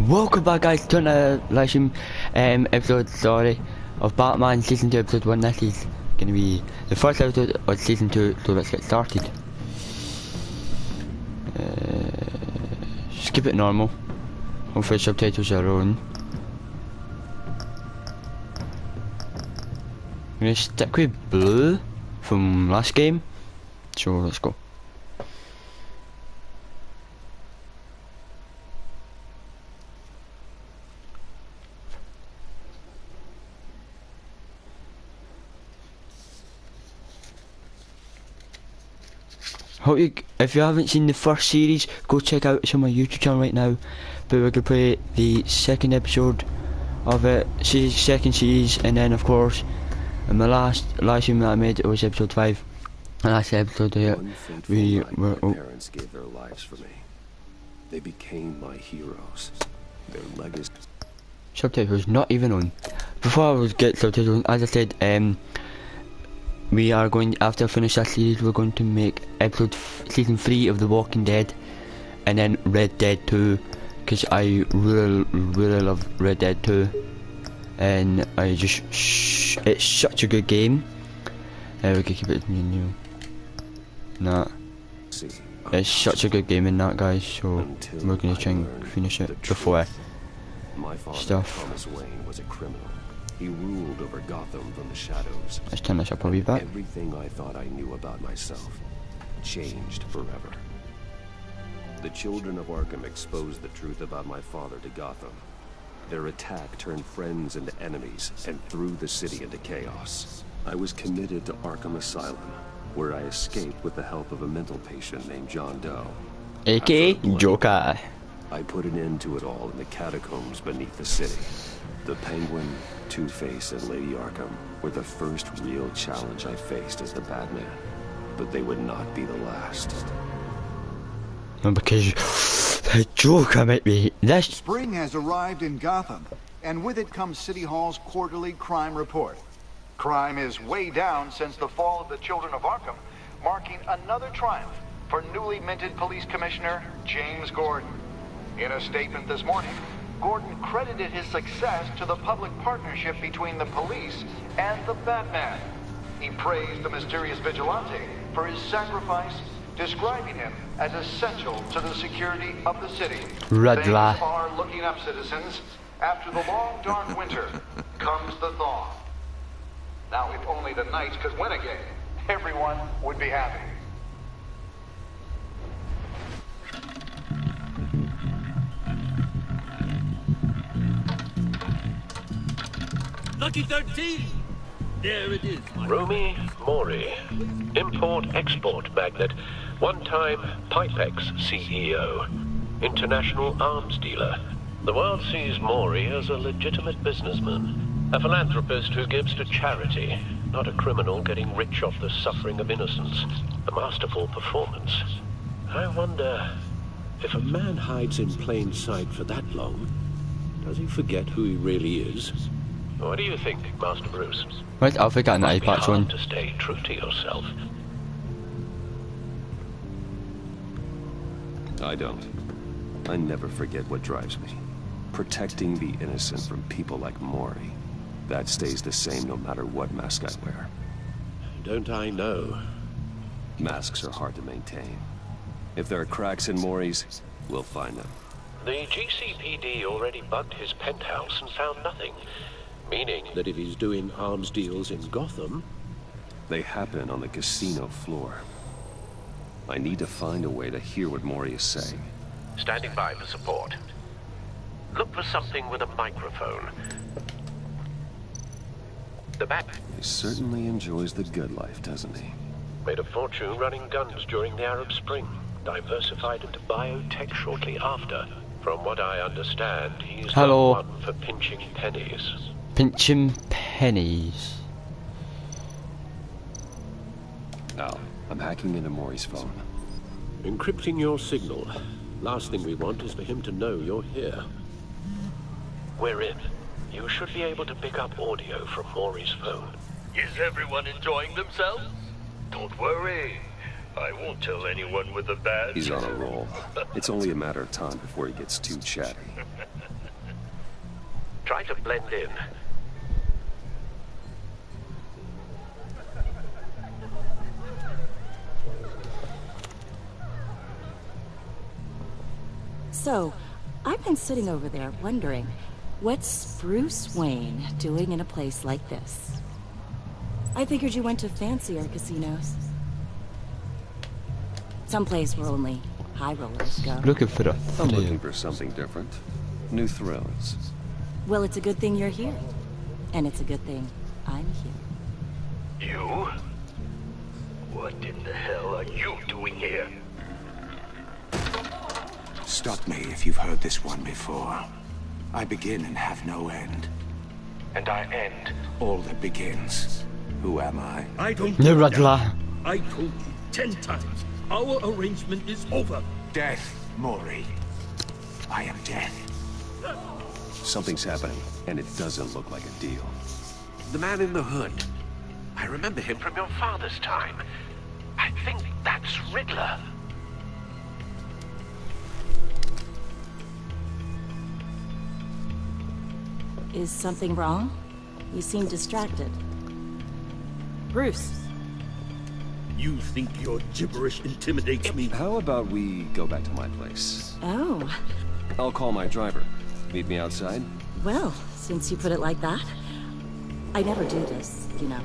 Welcome back, guys, to another live stream episode, of Batman Season 2 Episode 1. This is going to be the first episode of Season 2, so let's get started. Just keep it normal. Hopefully subtitles are on. I'm going to stick with blue from last game, so let's go. If you haven't seen the first series, go check out some of my YouTube channel right now. But we're gonna play the second episode of it, second series, and then of course, in my last live stream that I made, it was episode 5. And last episode here, we were. My parents gave their lives for me. They became my heroes. Their legacy. Subtitles not even on. Before I get subtitles on, as I said, we are going, after I finish that series, we're going to make season 3 of The Walking Dead, and then Red Dead 2, because I really love Red Dead 2, and I just, it's such a good game. We can keep it new. Nah. It's such a good game in that, guys, so we're going to try and finish it before stuff. Thomas Wayne was a criminal. He ruled over Gotham from the shadows. Let's turn this up a wee bit. Everything I thought I knew about myself changed forever. The children of Arkham exposed the truth about my father to Gotham. Their attack turned friends into enemies and threw the city into chaos. I was committed to Arkham Asylum, where I escaped with the help of a mental patient named John Doe. AKA Joker. I put an end to it all in the catacombs beneath the city. The Penguin, Two-Face, and Lady Arkham were the first real challenge I faced as the Batman, but they would not be the last. No, because the Joker might be this. Spring has arrived in Gotham, and with it comes City Hall's quarterly crime report. Crime is way down since the fall of the Children of Arkham, marking another triumph for newly minted Police Commissioner James Gordon. In a statement this morning, Gordon credited his success to the public partnership between the police and the Batman. He praised the mysterious vigilante for his sacrifice, describing him as essential to the security of the city. Things are looking up, citizens. After the long, dark winter comes the thaw. Now, if only the Knights could win again, everyone would be happy. Lucky 13! There it is. Romy Mori, import-export magnate, one-time Pipex CEO, international arms dealer. The world sees Mori as a legitimate businessman, a philanthropist who gives to charity, not a criminal getting rich off the suffering of innocence. A masterful performance. I wonder, if a man hides in plain sight for that long, does he forget who he really is? What do you think, Master Bruce? Right, I'll figure out an eye patch on. To stay true to yourself. I don't. I never forget what drives me. Protecting the innocent from people like Mori. That stays the same no matter what mask I wear. Don't I know? Masks are hard to maintain. If there are cracks in Mori's, we'll find them. The GCPD already bugged his penthouse and found nothing. Meaning that if he's doing arms deals in Gotham... They happen on the casino floor. I need to find a way to hear what Mori is saying. Standing by for support. Look for something with a microphone. The Bat... He certainly enjoys the good life, doesn't he? Made a fortune running guns during the Arab Spring. Diversified into biotech shortly after. From what I understand, he's the one for pinching pennies. Pinching pennies. Al, I'm hacking into Mori's phone. Encrypting your signal. Last thing we want is for him to know you're here. We're in. You should be able to pick up audio from Mori's phone. Is everyone enjoying themselves? Don't worry. I won't tell anyone with a badge. He's on a roll. It's only a matter of time before he gets too chatty. Try to blend in. So, I've been sitting over there wondering, what's Bruce Wayne doing in a place like this? I figured you went to fancier casinos. Someplace where only high rollers go. Looking for a I'm thrill. looking for something different. New thrills. Well, it's a good thing you're here. And it's a good thing I'm here. You? What in the hell are you doing here? Stop me if you've heard this one before. I begin and have no end. And I end all that begins. Who am I? I don't No, know that. Radla. I told you 10 times. Our arrangement is over. Death, Maury. I am death. Something's happening, and it doesn't look like a deal. The man in the hood. I remember him from your father's time. I think that's Riddler. Is something wrong? You seem distracted. Bruce. You think your gibberish intimidates me? How about we go back to my place? Oh, I'll call my driver. Meet me outside? well, since you put it like that. I never do this, you know.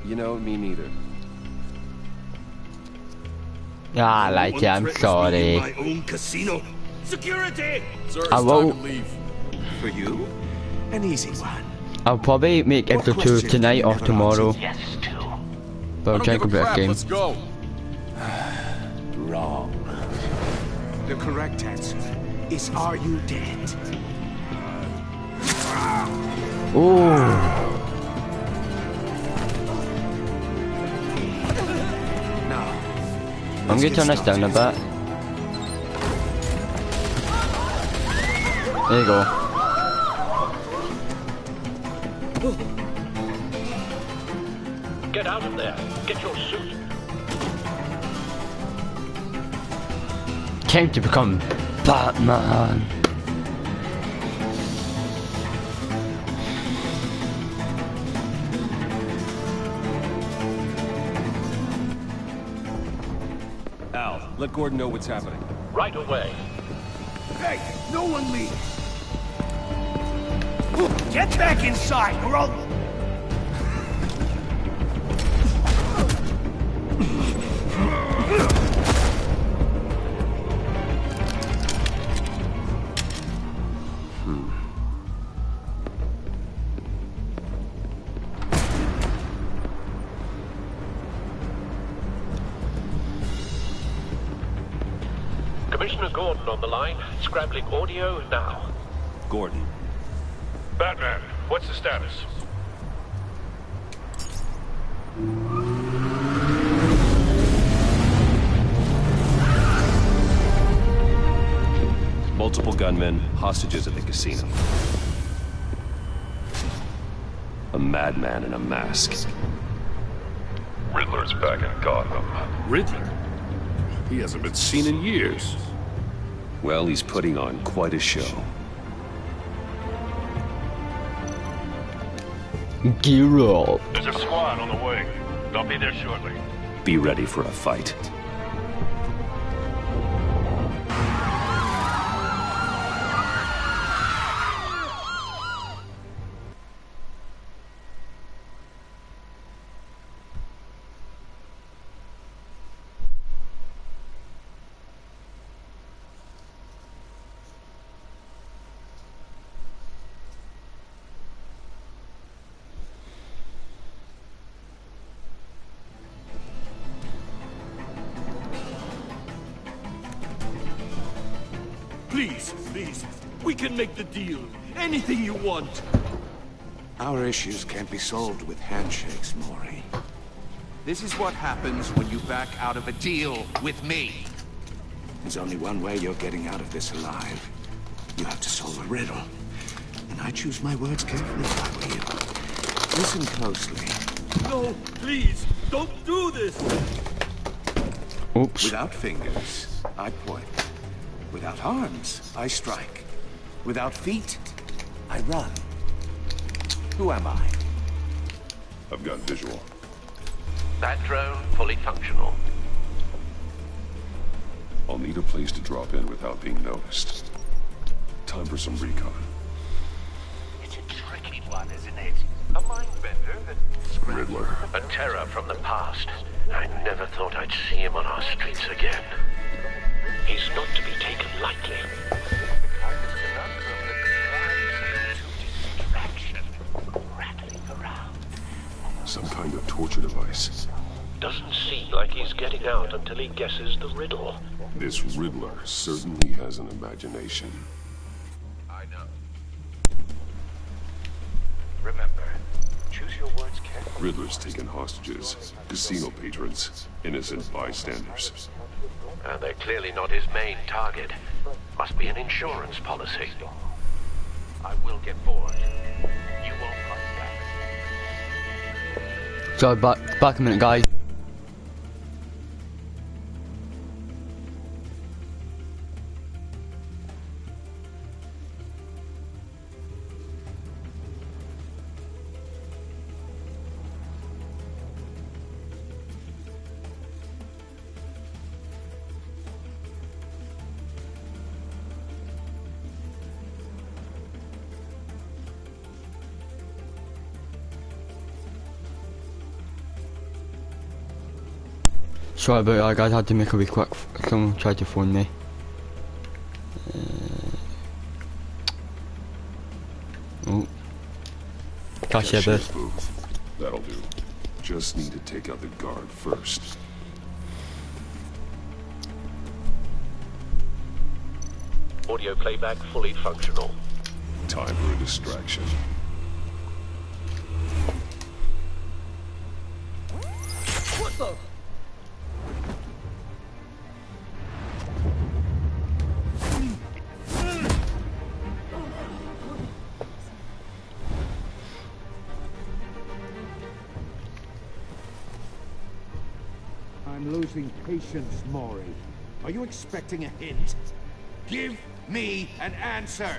You know, me neither. Ah, No like one I'm threatens me sorry. in my own casino. Security! Sir, I it's will- time to leave. For you? An easy one. I'll probably make What episode 2 question tonight you or never tomorrow. Yes, too. But I I'm don't trying give to a complete a crap. game. Let's go. Wrong. The correct answer is, are you dead? Oh, Now, I'm gonna turn this down a bit. There you go. Get out of there. Get your suit. Time to become Batman. Al, let Gordon know what's happening. Right away. hey, no one leave. Get back inside, or I'll... Commissioner Gordon on the line. Scrambling audio now. Gordon. Batman, what's the status? Multiple gunmen, hostages at the casino. A madman in a mask. Riddler's back in Gotham. Riddler? He hasn't been seen in years. Well, he's putting on quite a show. Gear up. There's a squad on the way. They'll be there shortly. Be ready for a fight. Please, please. We can make the deal. Anything you want. Our issues can't be solved with handshakes, Maury. This is what happens when you back out of a deal with me. There's only one way you're getting out of this alive. You have to solve a riddle. And I choose my words carefully if I were you. Listen closely. No, please. Don't do this. Oops. Without fingers, I point. Without arms, I strike. Without feet, I run. Who am I? I've got visual. That drone fully functional. I'll need a place to drop in without being noticed. Time for some recon. It's a tricky one, isn't it? A mind bender that... Riddler. A terror from the past. I never thought I'd see him on our streets again. He's not to be taken lightly. Some kind of torture device. Doesn't seem like he's getting out until he guesses the riddle. This Riddler certainly has an imagination. I know. Remember, choose your words carefully. Riddler's taken hostages, casino patrons, innocent bystanders. And they're clearly not his main target. Must be an insurance policy. I will get bored. You won't find out. So back a minute, guys. Sorry about that, guys, I had to make a wee quick. Someone tried to phone me. Oh. Cashier booth. That'll do. Just need to take out the guard first. Audio playback fully functional. Time for a distraction. What the? I'm losing patience, Maury. Are you expecting a hint? Give me an answer!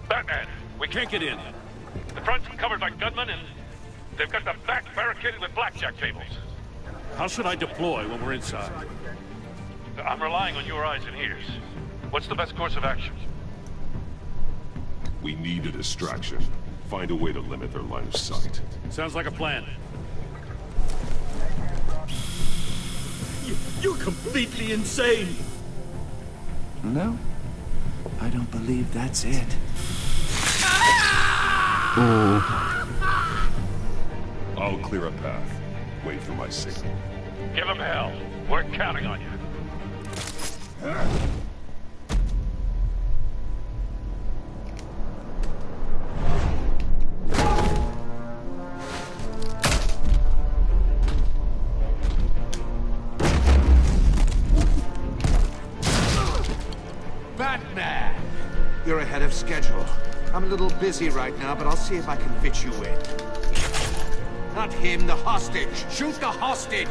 Batman, we can't get in. The front's covered by gunmen, and they've got the back barricaded with blackjack tables. How should I deploy when we're inside? I'm relying on your eyes and ears. What's the best course of action? We need a distraction. Find a way to limit their line of sight. Sounds like a plan. You're completely insane! No, I don't believe that's it. I'll clear a path. Wait for my signal. Give them hell. We're counting on you. Batman! You're ahead of schedule. I'm a little busy right now, but I'll see if I can fit you in. Not him, the hostage! Shoot the hostage!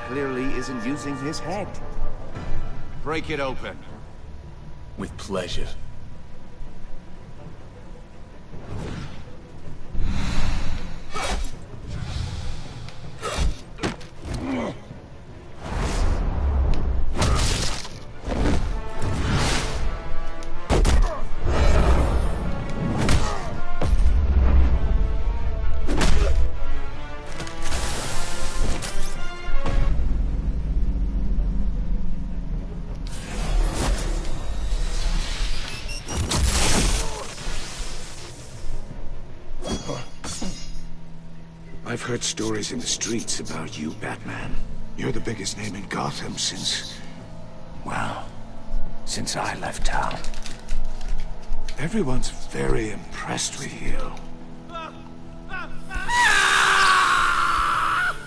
Clearly isn't using his head. Break it open. With pleasure. I've heard stories in the streets about you, Batman. You're the biggest name in Gotham since... well, since I left town. Everyone's very impressed with you.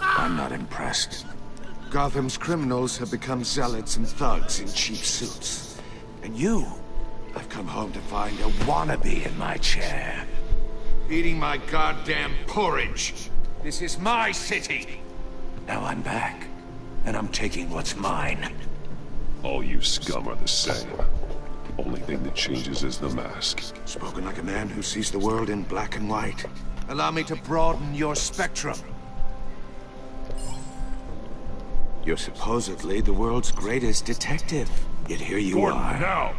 I'm not impressed. Gotham's criminals have become zealots and thugs in cheap suits. And you have come home to find a wannabe in my chair. Eating my goddamn porridge. This is my city. Now I'm back, and I'm taking what's mine. All you scum are the same. Only thing that changes is the mask. Spoken like a man who sees the world in black and white. Allow me to broaden your spectrum. You're supposedly the world's greatest detective. Yet here you Gordon, are. now!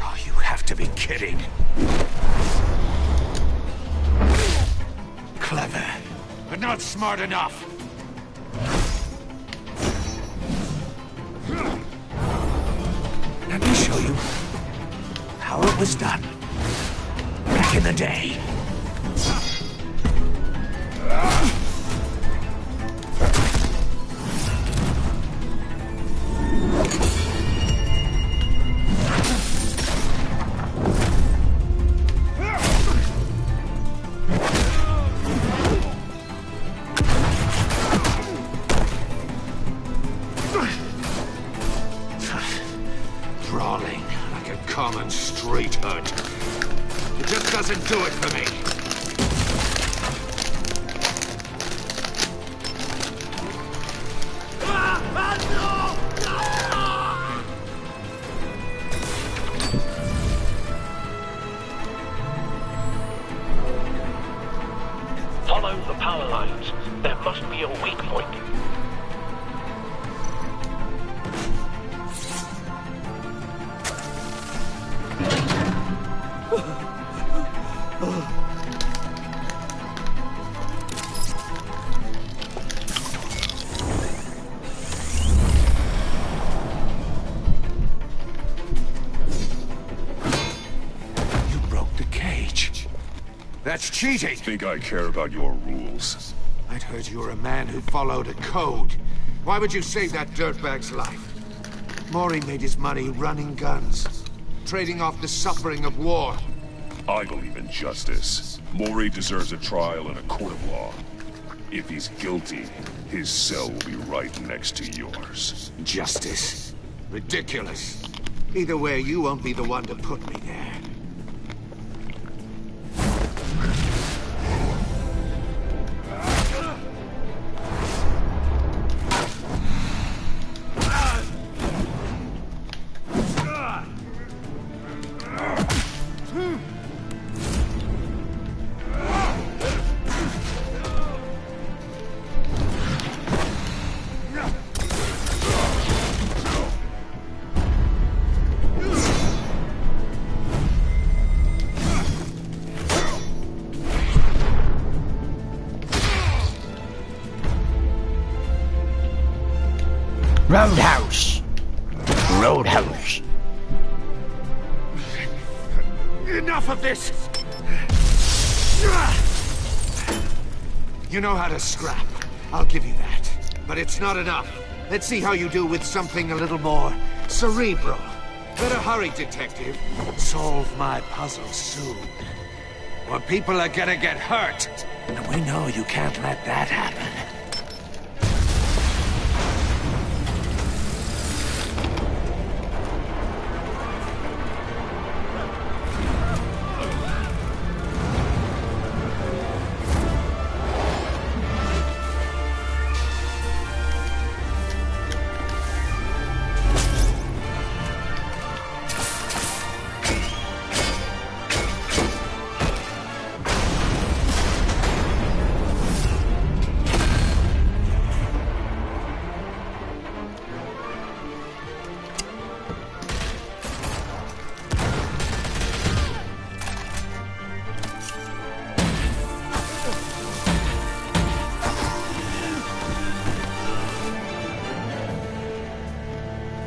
Oh, you have to be kidding. Clever, but not smart enough. Let me show you how it was done back in the day. Brawling like a common street hood. It just doesn't do it for me. Follow the power lines. There must be a weak point. You broke the cage. That's cheating. Think I care about your rules? I'd heard you were a man who followed a code. Why would you save that dirtbag's life? Maury made his money running guns, trading off the suffering of war. I believe in justice. Maury deserves a trial in a court of law. If he's guilty, his cell will be right next to yours. Justice? Ridiculous. Either way, you won't be the one to put me there. Roadhouse! Roadhouse! Enough of this! You know how to scrap. I'll give you that. But it's not enough. Let's see how you do with something a little more cerebral. Better hurry, detective. Solve my puzzle soon. Or people are gonna get hurt. And we know you can't let that happen.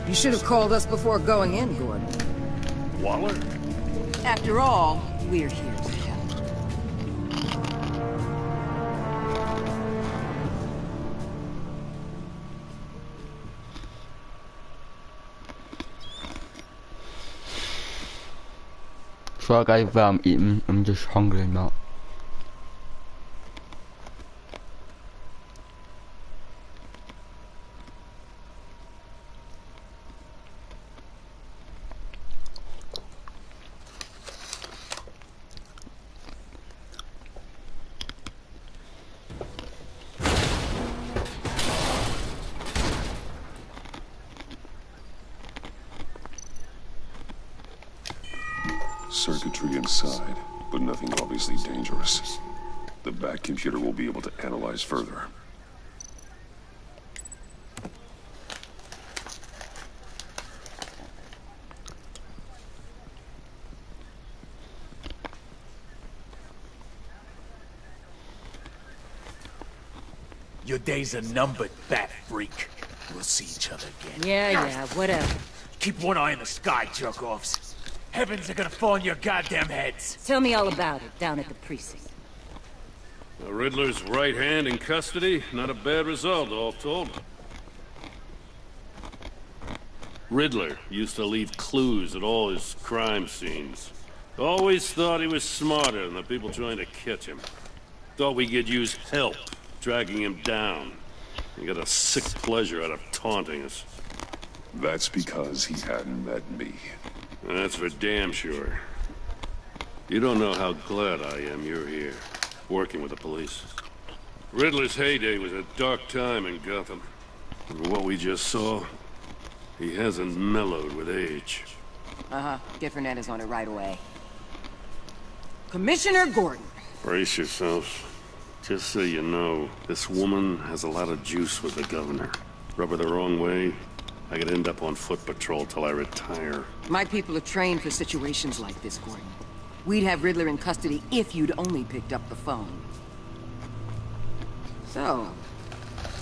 You should have called us before going in, Gordon. Waller? After all, we're here to help. So guys, while I'm eating, I'm just hungry now. Circuitry inside, but nothing obviously dangerous. The back computer will be able to analyze further. Your days are numbered, bat freak. We'll see each other again. Yeah, whatever. Keep one eye in the sky, jerk-offs. Heavens are gonna fall on your goddamn heads. Tell me all about it down at the precinct. The Riddler's right hand in custody, not a bad result, all told. Riddler used to leave clues at all his crime scenes. Always thought he was smarter than the people trying to catch him. Thought we could use help, dragging him down. He got a sick pleasure out of taunting us. That's because he hadn't met me. That's for damn sure. You don't know how glad I am you're here, working with the police. Riddler's heyday was a dark time in Gotham. And what we just saw, he hasn't mellowed with age. Uh-huh. Get Fernandez on it right away. Commissioner Gordon. Brace yourselves. Just so you know, this woman has a lot of juice with the governor. Rub her the wrong way, I could end up on foot patrol till I retire. My people are trained for situations like this, Gordon. We'd have Riddler in custody if you'd only picked up the phone. So,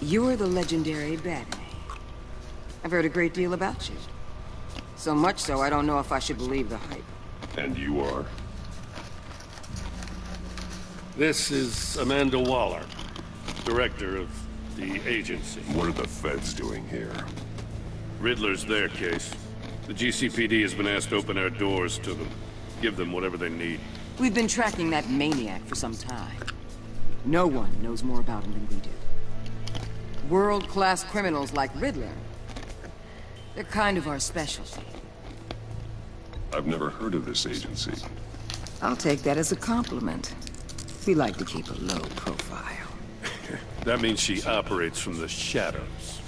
you're the legendary Batman. I've heard a great deal about you. So much so, I don't know if I should believe the hype. And you are? This is Amanda Waller, director of the agency. What are the feds doing here? Riddler's their case. The GCPD has been asked to open our doors to them. Give them whatever they need. We've been tracking that maniac for some time. No one knows more about him than we do. World-class criminals like Riddler. They're kind of our specialty. I've never heard of this agency. I'll take that as a compliment. We like to keep a low profile. That means she operates from the shadows.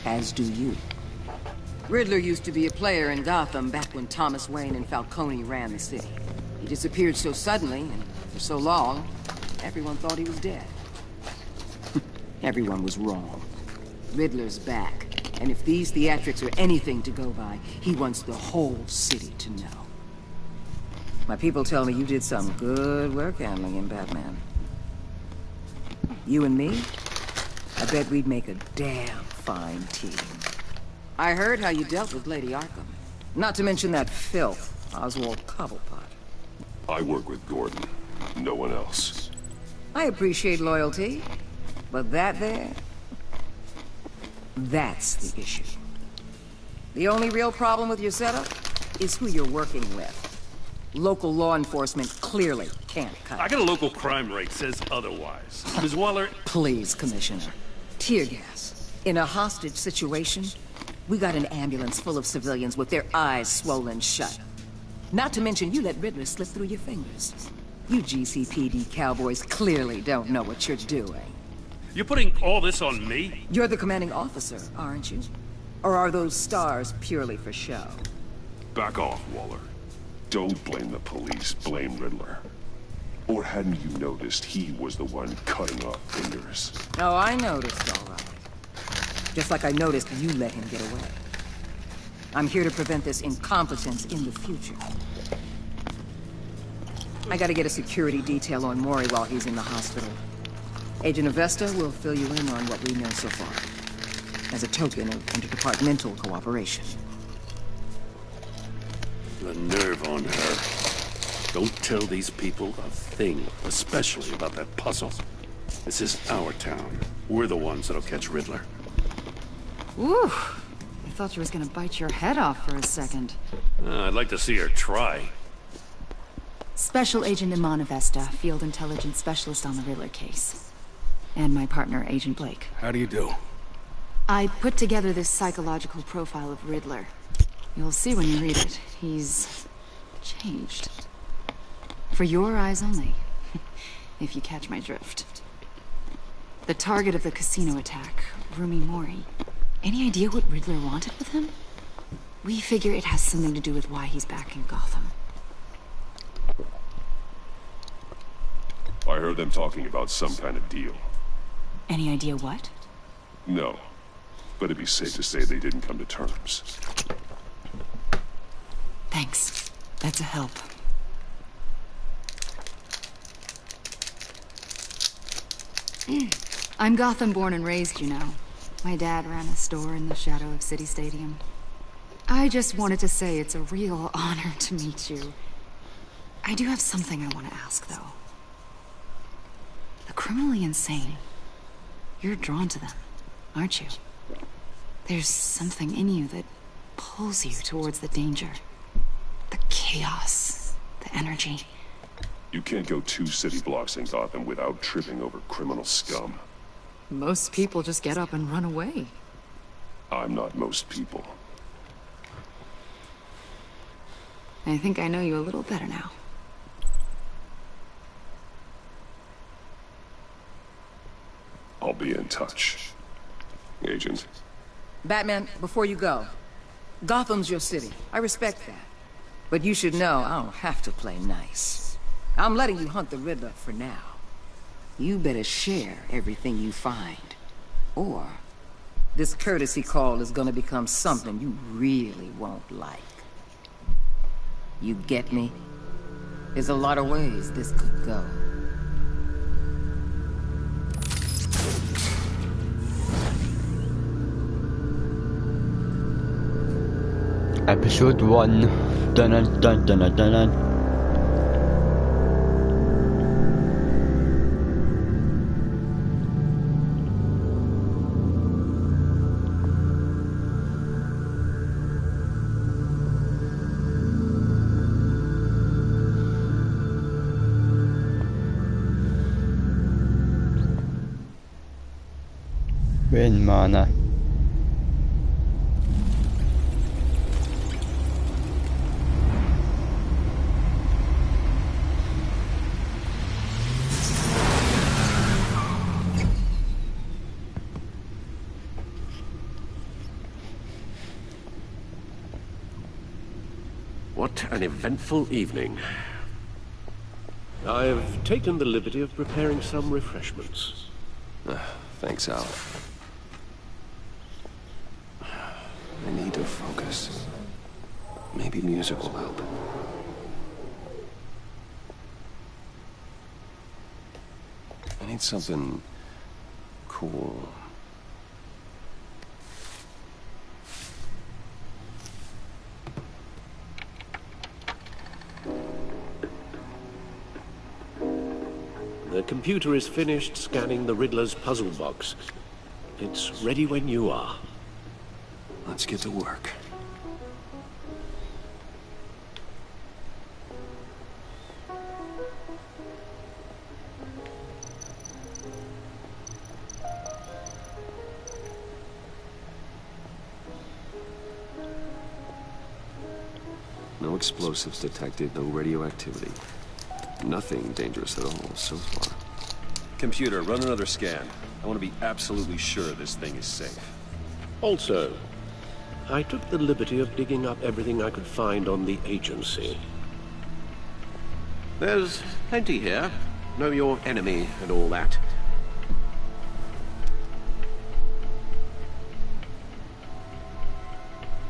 As do you. Riddler used to be a player in Gotham back when Thomas Wayne and Falcone ran the city. He disappeared so suddenly, and for so long, everyone thought he was dead. Everyone was wrong. Riddler's back, and if these theatrics are anything to go by, he wants the whole city to know. My people tell me you did some good work handling him, Batman. You and me? I bet we'd make a damn fine team. I heard how you dealt with Lady Arkham. Not to mention that filth, Oswald Cobblepot. I work with Gordon. No one else. I appreciate loyalty, but that there... that's the issue. The only real problem with your setup is who you're working with. Local law enforcement clearly can't cut it. I got a local crime rate says otherwise. Ms. Waller... Please, Commissioner. Tear gas. In a hostage situation, we got an ambulance full of civilians with their eyes swollen shut. Not to mention you let Riddler slip through your fingers. You GCPD cowboys clearly don't know what you're doing. You're putting all this on me? You're the commanding officer, aren't you? Or are those stars purely for show? Back off, Waller. Don't blame the police, blame Riddler. Or hadn't you noticed he was the one cutting off fingers? Oh, I noticed, all right. Just like I noticed you let him get away. I'm here to prevent this incompetence in the future. I gotta get a security detail on Mori while he's in the hospital. Agent Avesta will fill you in on what we know so far, as a token of interdepartmental cooperation. The nerve on her. Don't tell these people a thing, especially about that puzzle. This is our town. We're the ones that'll catch Riddler. Ooh, I thought you was gonna bite your head off for a second. I'd like to see her try. Special Agent Imana Vesta, Field Intelligence Specialist on the Riddler case. And my partner, Agent Blake. How do you do? I put together this psychological profile of Riddler. You'll see when you read it. He's changed. For your eyes only, if you catch my drift. The target of the casino attack, Rumi Mori. Any idea what Riddler wanted with him? We figure it has something to do with why he's back in Gotham. I heard them talking about some kind of deal. Any idea what? No. But it'd be safe to say they didn't come to terms. Thanks. That's a help. I'm Gotham born and raised, you know. My dad ran a store in the shadow of City Stadium. I just wanted to say it's a real honor to meet you. I do have something I want to ask, though. The criminally insane. You're drawn to them, aren't you? There's something in you that pulls you towards the danger. The chaos, the energy. You can't go 2 city blocks in Gotham without tripping over criminal scum. Most people just get up and run away. I'm not most people. I think I know you a little better now. I'll be in touch. Agent. Batman, before you go, Gotham's your city. I respect that. But you should know I don't have to play nice. I'm letting you hunt the Riddler for now. You better share everything you find. Or this courtesy call is gonna become something you really won't like. You get me? There's a lot of ways this could go. Episode 1. Dun dun dun dun dun dun. Win mana. What an eventful evening. I've taken the liberty of preparing some refreshments. Thanks, Al. I need to focus. Maybe music will help. I need something cool. The computer is finished scanning the Riddler's puzzle box. It's ready when you are. Let's get to work. No explosives detected, no radioactivity. Nothing dangerous at all so far. Computer, run another scan. I want to be absolutely sure this thing is safe. Also, I took the liberty of digging up everything I could find on the agency. There's plenty here. Know your enemy and all that.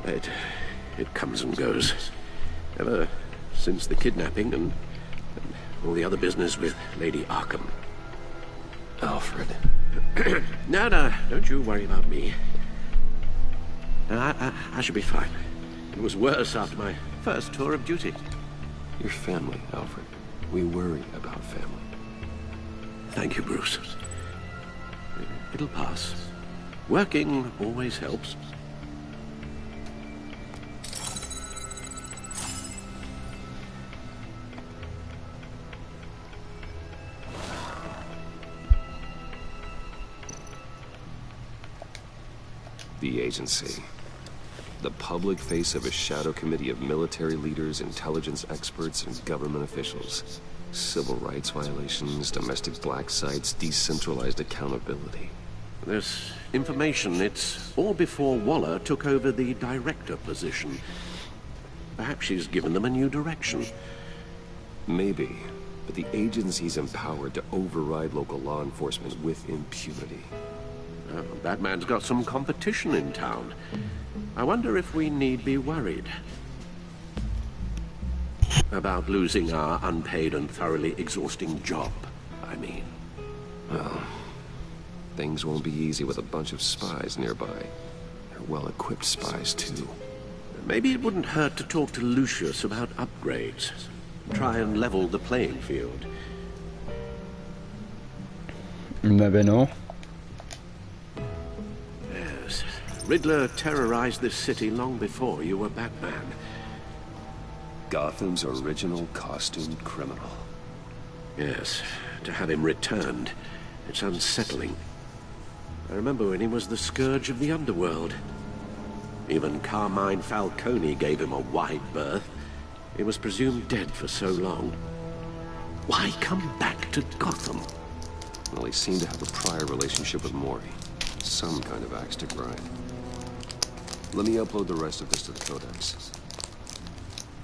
It comes and goes. Ever since the kidnapping and all the other business with Lady Arkham. Alfred. No, don't you worry about me. I should be fine. It was worse after my first tour of duty. Your family, Alfred. We worry about family. Thank you, Bruce. It'll pass. Working always helps. The agency. The public face of a shadow committee of military leaders, intelligence experts, and government officials. Civil rights violations, domestic black sites, decentralized accountability. This information, it's all before Waller took over the director position. Perhaps she's given them a new direction. Maybe, but the agency's empowered to override local law enforcement with impunity. Oh, Batman's got some competition in town. I wonder if we need be worried about losing our unpaid and thoroughly exhausting job, I mean. Well, things won't be easy with a bunch of spies nearby. They're well-equipped spies, too. Maybe it wouldn't hurt to talk to Lucius about upgrades. Try and level the playing field. Maybe no. Yes. Riddler terrorized this city long before you were Batman. Gotham's original costumed criminal. Yes. To have him returned, it's unsettling. I remember when he was the scourge of the underworld. Even Carmine Falcone gave him a wide berth. He was presumed dead for so long. Why come back to Gotham? Well, he seemed to have a prior relationship with Mori. Some kind of axe to grind. Let me upload the rest of this to the Codex.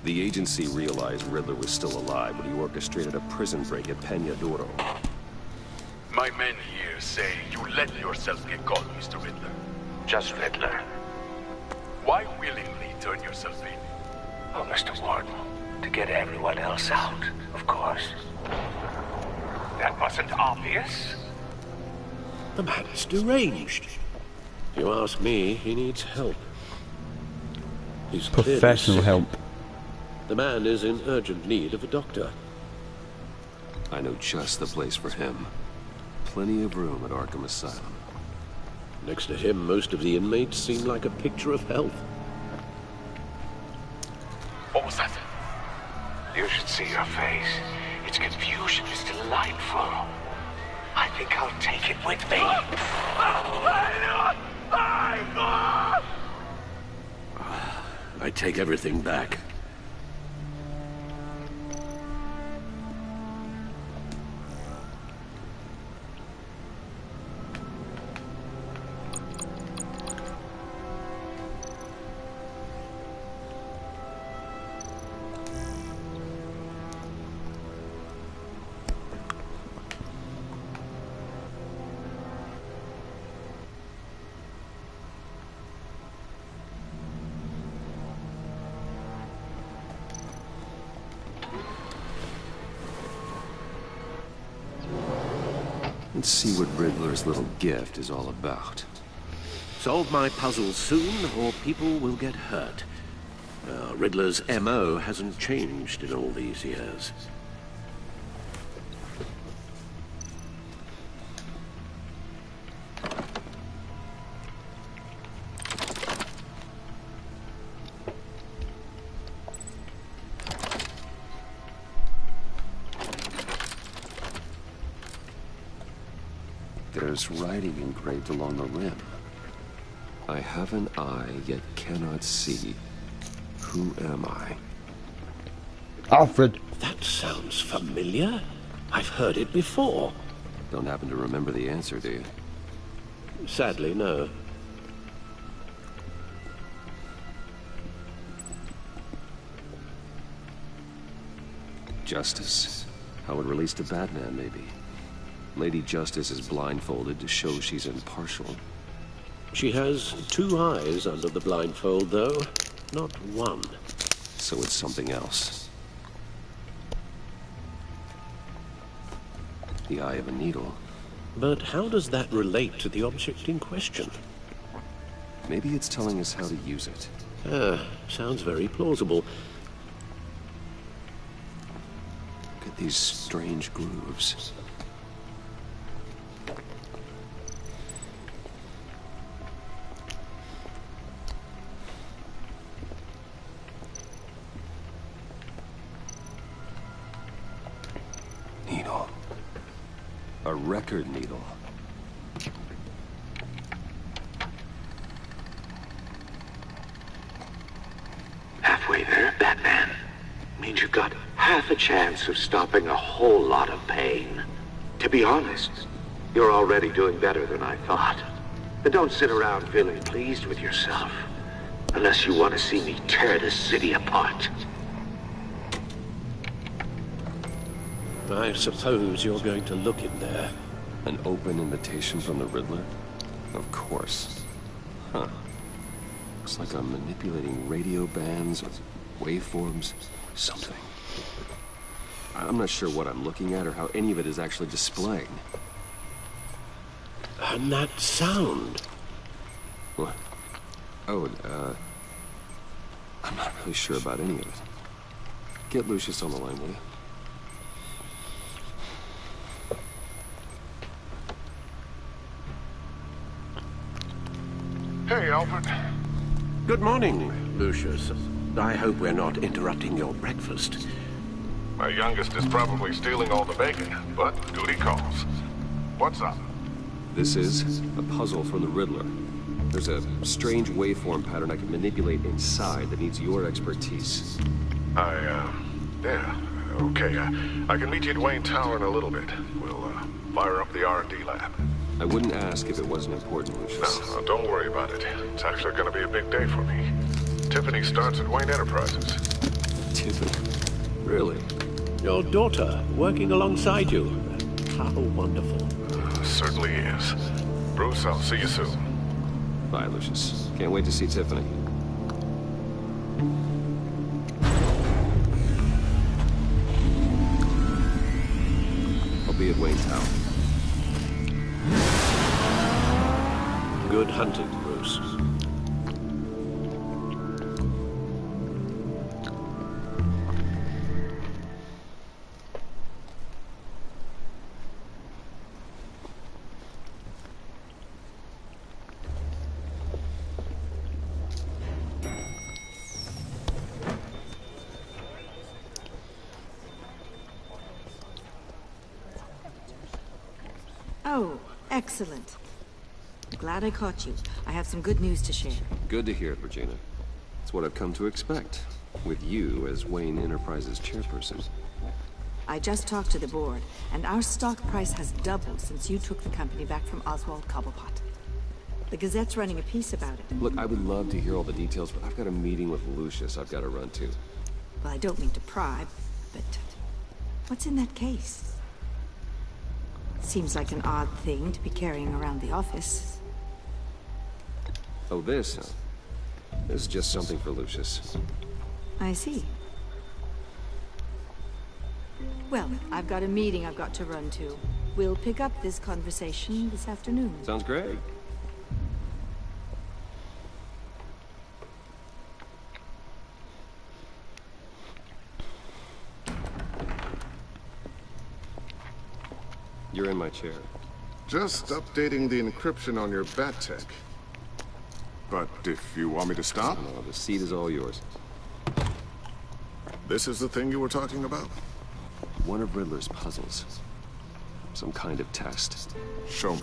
The agency realized Riddler was still alive when he orchestrated a prison break at Peña Duro. My men here say you let yourself get caught, Mr. Riddler. Just Riddler. Why willingly turn yourself in? Oh, Mr. Warden, to get everyone else out, of course. That wasn't obvious. The man is deranged. If you ask me, he needs help. He's Professional help. The man is in urgent need of a doctor. I know just the place for him. Plenty of room at Arkham Asylum. Next to him, most of the inmates seem like a picture of health. What was that? You should see your face. Its confusion is delightful. I think I'll take it with me. I take everything back. Let's see what Riddler's little gift is all about. Solve my puzzle soon, or people will get hurt. Riddler's MO hasn't changed in all these years. There's writing engraved along the rim. I have an eye, yet cannot see. Who am I? Alfred. That sounds familiar. I've heard it before. Don't happen to remember the answer, do you? Sadly, no. Justice. How it relates to Batman, maybe. Lady Justice is blindfolded to show she's impartial. She has two eyes under the blindfold, though. Not one. So it's something else. The eye of a needle. But how does that relate to the object in question? Maybe it's telling us how to use it. Sounds very plausible. Look at these strange grooves. Needle. A record needle. means you've got half a chance of stopping a whole lot of pain. To be honest, you're already doing better than I thought. But don't sit around feeling pleased with yourself, unless you want to see me tear this city apart. I suppose you're going to look in there. An open invitation from the Riddler? Of course. Huh. Looks like I'm manipulating radio bands or waveforms. Something. I'm not sure what I'm looking at or how any of it is actually displaying. And that sound. What? Oh, I'm not really sure about any of it. Get Lucius on the line, will you? Hey, Alfred. Good morning, Lucius. I hope we're not interrupting your breakfast. My youngest is probably stealing all the bacon, but duty calls. What's up? This is a puzzle from the Riddler. There's a strange waveform pattern I can manipulate inside that needs your expertise. Yeah, okay. I can meet you at Wayne Tower in a little bit. We'll, fire up the R&D lab. I wouldn't ask if it wasn't important, Lucius. No, don't worry about it. It's actually gonna be a big day for me. Tiffany starts at Wayne Enterprises. Tiffany? Really? Your daughter, working alongside you. How wonderful. Certainly is. Bruce, I'll see you soon. Bye, Lucius. Can't wait to see Tiffany. I'll be at Wayne Tower. Good hunting, Bruce. Oh, excellent. Glad I caught you. I have some good news to share. Good to hear it, Regina. It's what I've come to expect, with you as Wayne Enterprises chairperson. I just talked to the board, and our stock price has doubled since you took the company back from Oswald Cobblepot. The Gazette's running a piece about it. Look, I would love to hear all the details, but I've got a meeting with Lucius I've got to run to. Well, I don't mean to pry, but what's in that case? Seems like an odd thing to be carrying around the office. Oh, this, huh? This is just something for Lucius. I see. Well, I've got a meeting I've got to run to. We'll pick up this conversation this afternoon. Sounds great. You're in my chair. Just updating the encryption on your bat tech. But if you want me to stop? No, the seat is all yours. This is the thing you were talking about? One of Riddler's puzzles. Some kind of test. Show me.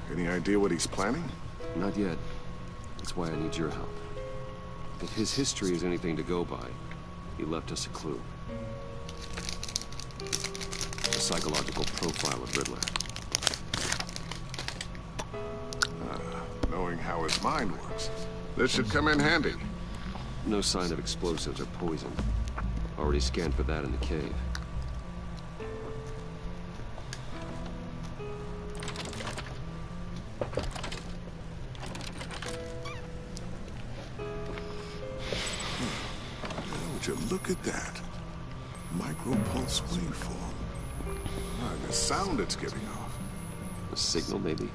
Any idea what he's planning? Not yet. That's why I need your help. If his history is anything to go by, he left us a clue. A psychological profile of Riddler. Knowing how his mind works, this should come in handy. No sign of explosives or poison. Already scanned for that in the cave. Would you look at that? Micropulse waveform. The sound it's giving off. A signal, maybe?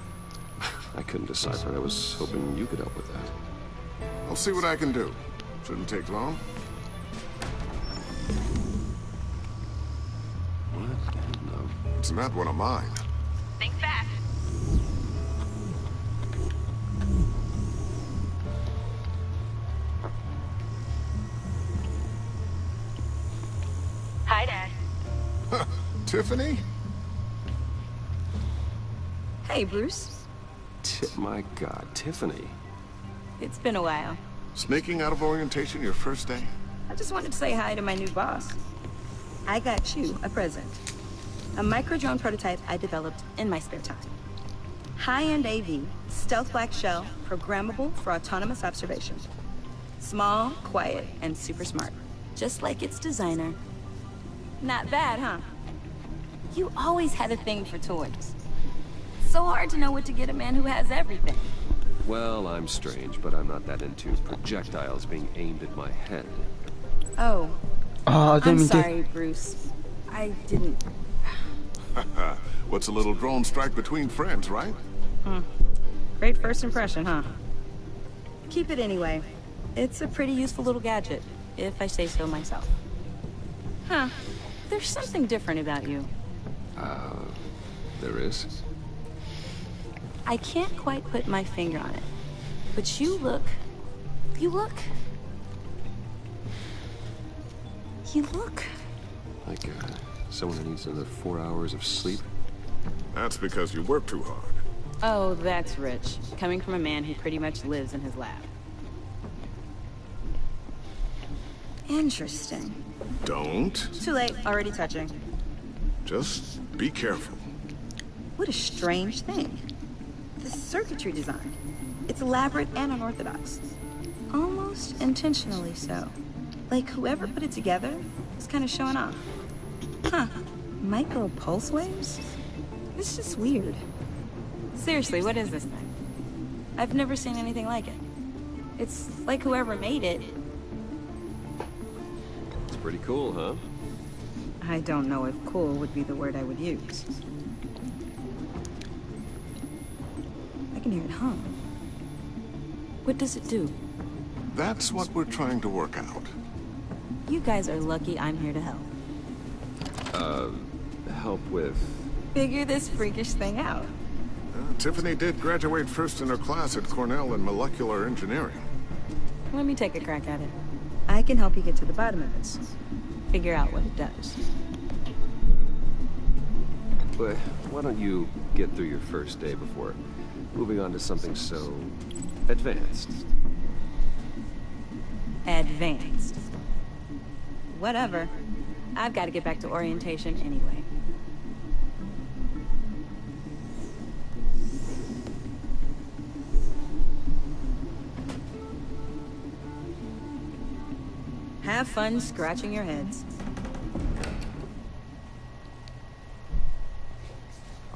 I couldn't decipher. I was hoping you could help with that. I'll see what I can do. Shouldn't take long. What? No. It's not one of mine. Think fast. Hi, Dad. Tiffany? Hey, Bruce. My God, Tiffany. It's been a while. Sneaking out of orientation your first day? I just wanted to say hi to my new boss. I got you a present. A micro-drone prototype I developed in my spare time. High-end AV, stealth black shell, programmable for autonomous observation. Small, quiet, and super smart. Just like its designer. Not bad, huh? You always had a thing for toys. So hard to know what to get a man who has everything. Well, I'm strange, but I'm not that into projectiles being aimed at my head. Oh. I I'm sorry, Bruce. I didn't... What's a little drone strike between friends, right? Great first impression, huh? Keep it anyway. It's a pretty useful little gadget, if I say so myself. Huh. There's something different about you. There is? I can't quite put my finger on it. But you look... Like, someone who needs another 4 hours of sleep? That's because you work too hard. Oh, that's rich. Coming from a man who pretty much lives in his lab. Interesting. Don't. Too late. Already touching. Just be careful. What a strange thing. The circuitry design. It's elaborate and unorthodox. Almost intentionally so. Like whoever put it together was kind of showing off. Huh. Micro pulse waves? It's just weird. Seriously, what is this thing? I've never seen anything like it. It's like whoever made it. It's pretty cool, huh? I don't know if cool would be the word I would use. I can hear it hum. What does it do? That's what we're trying to work out. You guys are lucky I'm here to help. Help with... Figure this freakish thing out. Tiffany did graduate first in her class at Cornell in molecular engineering. Let me take a crack at it. I can help you get to the bottom of this. Figure out what it does. But why don't you get through your first day before moving on to something so... advanced? Advanced. Whatever. I've got to get back to orientation anyway. Have fun scratching your heads.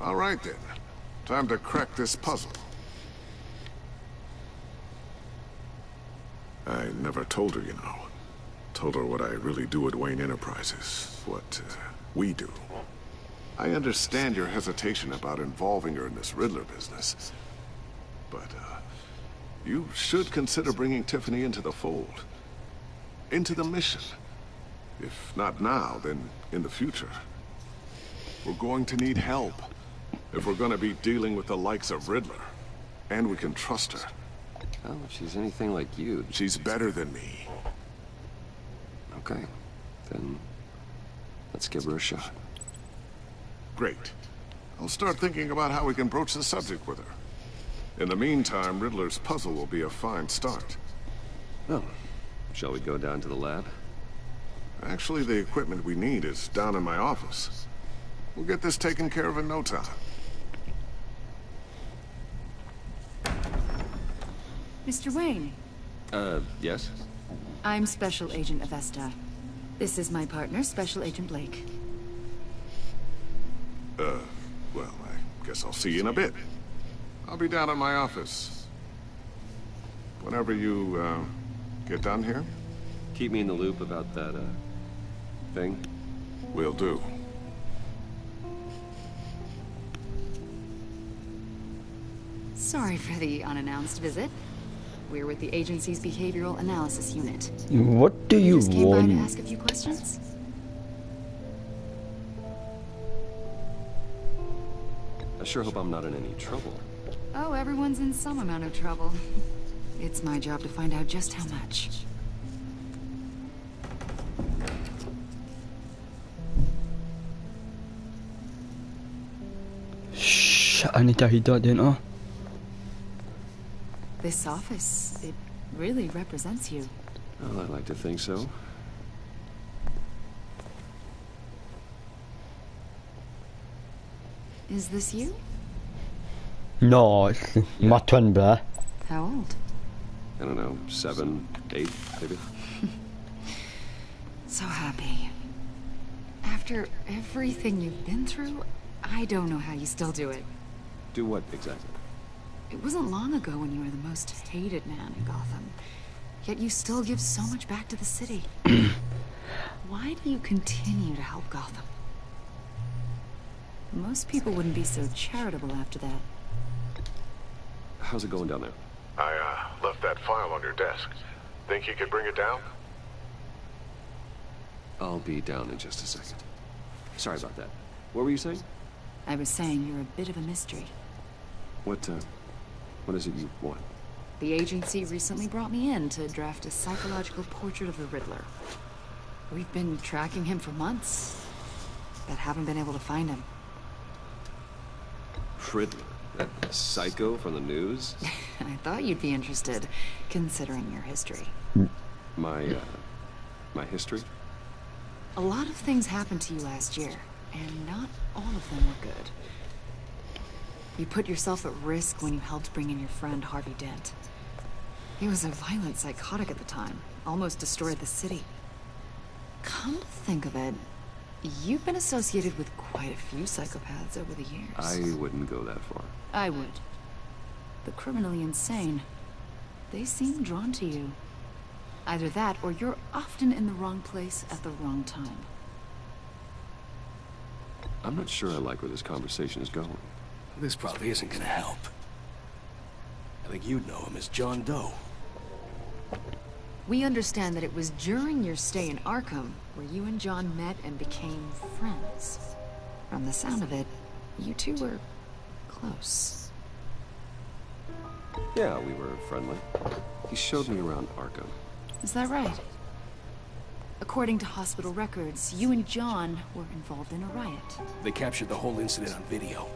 All right then. Time to crack this puzzle. I never told her, you know. Told her what I really do at Wayne Enterprises. What we do. I understand your hesitation about involving her in this Riddler business. But, you should consider bringing Tiffany into the fold. Into the mission. If not now, then in the future. We're going to need help. If we're gonna be dealing with the likes of Riddler. And we can trust her. Well, if she's anything like you... She's better than me. Okay. Then... let's give her a shot. Great. I'll start thinking about how we can broach the subject with her. In the meantime, Riddler's puzzle will be a fine start. Well, shall we go down to the lab? Actually, the equipment we need is down in my office. We'll get this taken care of in no time. Mr. Wayne. Yes? I'm Special Agent Avesta. This is my partner, Special Agent Blake. Well, I guess I'll see you in a bit. I'll be down in my office. Whenever you, get done here? Keep me in the loop about that, thing? Will do. Sorry for the unannounced visit. We're with the agency's behavioral analysis unit. What do you just came by to want? ask a few questions? I sure hope I'm not in any trouble. Oh, everyone's in some amount of trouble. It's my job to find out just how much. Shh, I need to hit that, didn't I? This office, it really represents you. Well, I'd like to think so. Is this you? No, it's my twin brother. How old? I don't know, 7, 8, maybe? So happy. After everything you've been through, I don't know how you still do it. Do what, exactly? It wasn't long ago when you were the most hated man in Gotham. Yet you still give so much back to the city. Why do you continue to help Gotham? Most people wouldn't be so charitable after that. How's it going down there? I, left that file on your desk. Think you could bring it down? I'll be down in just a second. Sorry about that. What were you saying? I was saying you're a bit of a mystery. What is it you want? The agency recently brought me in to draft a psychological portrait of the Riddler. We've been tracking him for months, but haven't been able to find him. Riddler? That psycho from the news? I thought you'd be interested, considering your history. My history? A lot of things happened to you last year, and not all of them were good. You put yourself at risk when you helped bring in your friend Harvey Dent. He was a violent psychotic at the time, almost destroyed the city. Come to think of it, you've been associated with quite a few psychopaths over the years. I wouldn't go that far. I would. The criminally insane, they seem drawn to you. Either that, or you're often in the wrong place at the wrong time. I'm not sure I like where this conversation is going. This probably isn't gonna help. I think you'd know him as John Doe. We understand that it was during your stay in Arkham where you and John met and became friends. From the sound of it, you two were close. Yeah, we were friendly. He showed me around Arkham. Is that right? According to hospital records, you and John were involved in a riot. They captured the whole incident on video.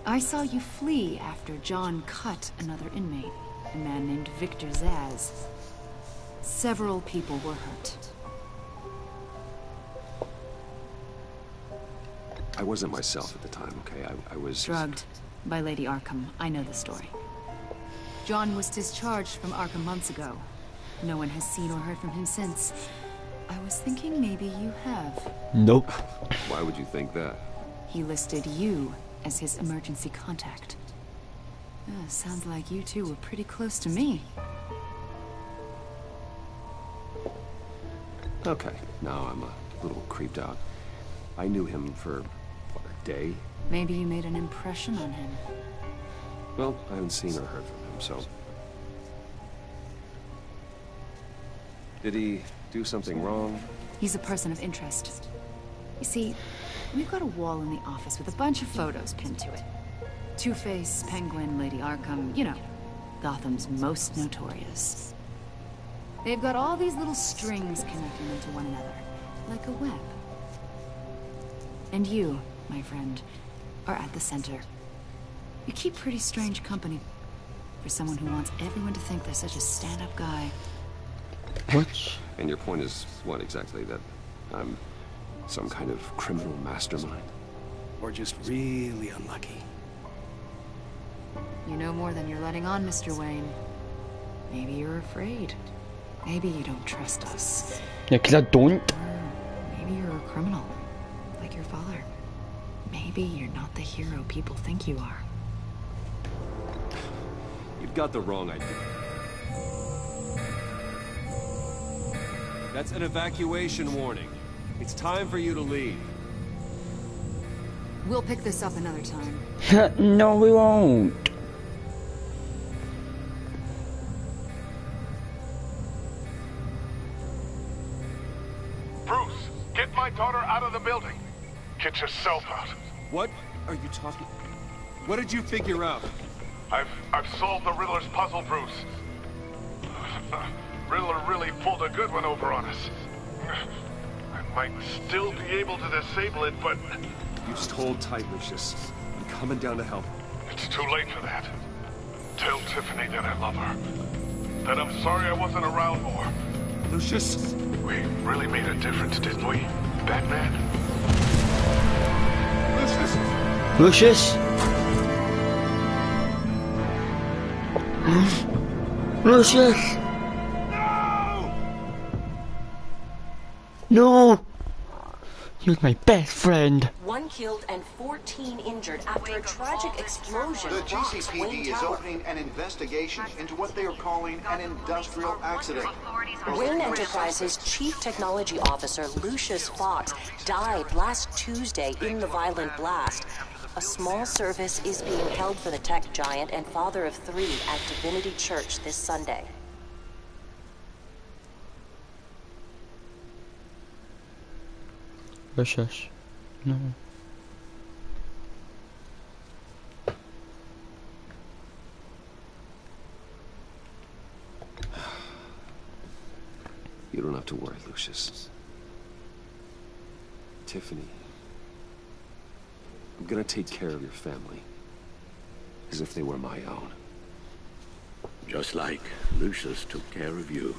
I saw you flee after John cut another inmate, a man named Victor Zaz. Several people were hurt. I wasn't myself at the time, okay? I was... Drugged by Lady Arkham. I know the story. John was discharged from Arkham months ago. No one has seen or heard from him since. I was thinking maybe you have. Nope. Why would you think that? He listed you as his emergency contact. Sounds like you two were pretty close to me. Okay, now I'm a little creeped out. I knew him for, what, a day? Maybe you made an impression on him. Well, I haven't seen or heard from him, so... Did he do something wrong? He's a person of interest. You see, we've got a wall in the office with a bunch of photos pinned to it. Two-Face, Penguin, Lady Arkham, you know, Gotham's most notorious. They've got all these little strings connecting them to one another, like a web. And you, my friend, are at the center. You keep pretty strange company for someone who wants everyone to think they're such a stand-up guy. What? And your point is what exactly? That I'm some kind of criminal mastermind? Or just really unlucky? You know more than you're letting on, Mr. Wayne. Maybe you're afraid. Maybe you don't trust us. Yeah, 'cause I don't. Maybe you're a criminal, like your father. Maybe you're not the hero people think you are. You've got the wrong idea. That's an evacuation warning. It's time for you to leave. We'll pick this up another time. No, we won't. Bruce, get my daughter out of the building. Get yourself out. What are you talking? What did you figure out? I've solved the Riddler's puzzle, Bruce. Riddler really pulled a good one over on us. I might still be able to disable it, but... You just hold tight, Lucius. I'm coming down to help. It's too late for that. Tell Tiffany that I love her. Then I'm sorry I wasn't around more. Lucius? We really made a difference, didn't we, Batman? Lucius? Lucius? No! He was my best friend. 1 killed and 14 injured after a tragic explosion. The rocks GCPD Wayne is Tower. opening an investigation into what they are calling an industrial accident. Wayne Enterprises Chief Technology Officer Lucius Fox died last Tuesday in the violent blast. A small service is being held for the tech giant and father of 3 at Divinity Church this Sunday. Lucius. No. You don't have to worry, Lucius. Tiffany, I'm gonna take care of your family. As if they were my own. Just like Lucius took care of you.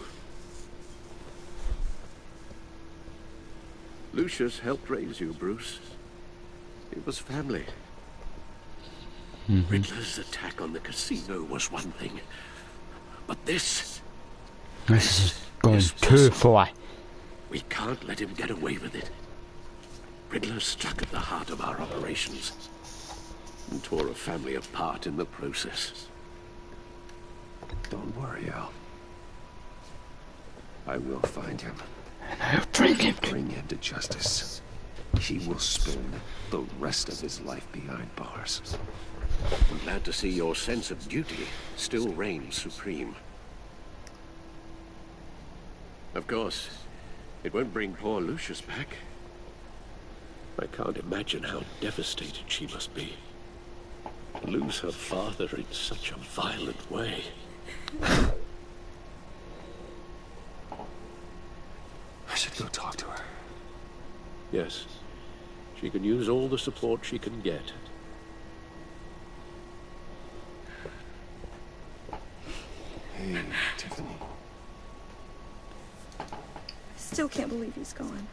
Lucius helped raise you, Bruce. It was family. Riddler's attack on the casino was one thing. But this is going too far. We can't let him get away with it. Riddler struck at the heart of our operations and tore a family apart in the process. Don't worry, Al. I will find him. Bring him to justice. He will spend the rest of his life behind bars. I'm glad to see your sense of duty still reigns supreme. Of course, it won't bring poor Lucius back. I can't imagine how devastated she must be. To lose her father in such a violent way. I should go talk to her. Yes, she can use all the support she can get. Hey, Tiffany. I still can't believe he's gone.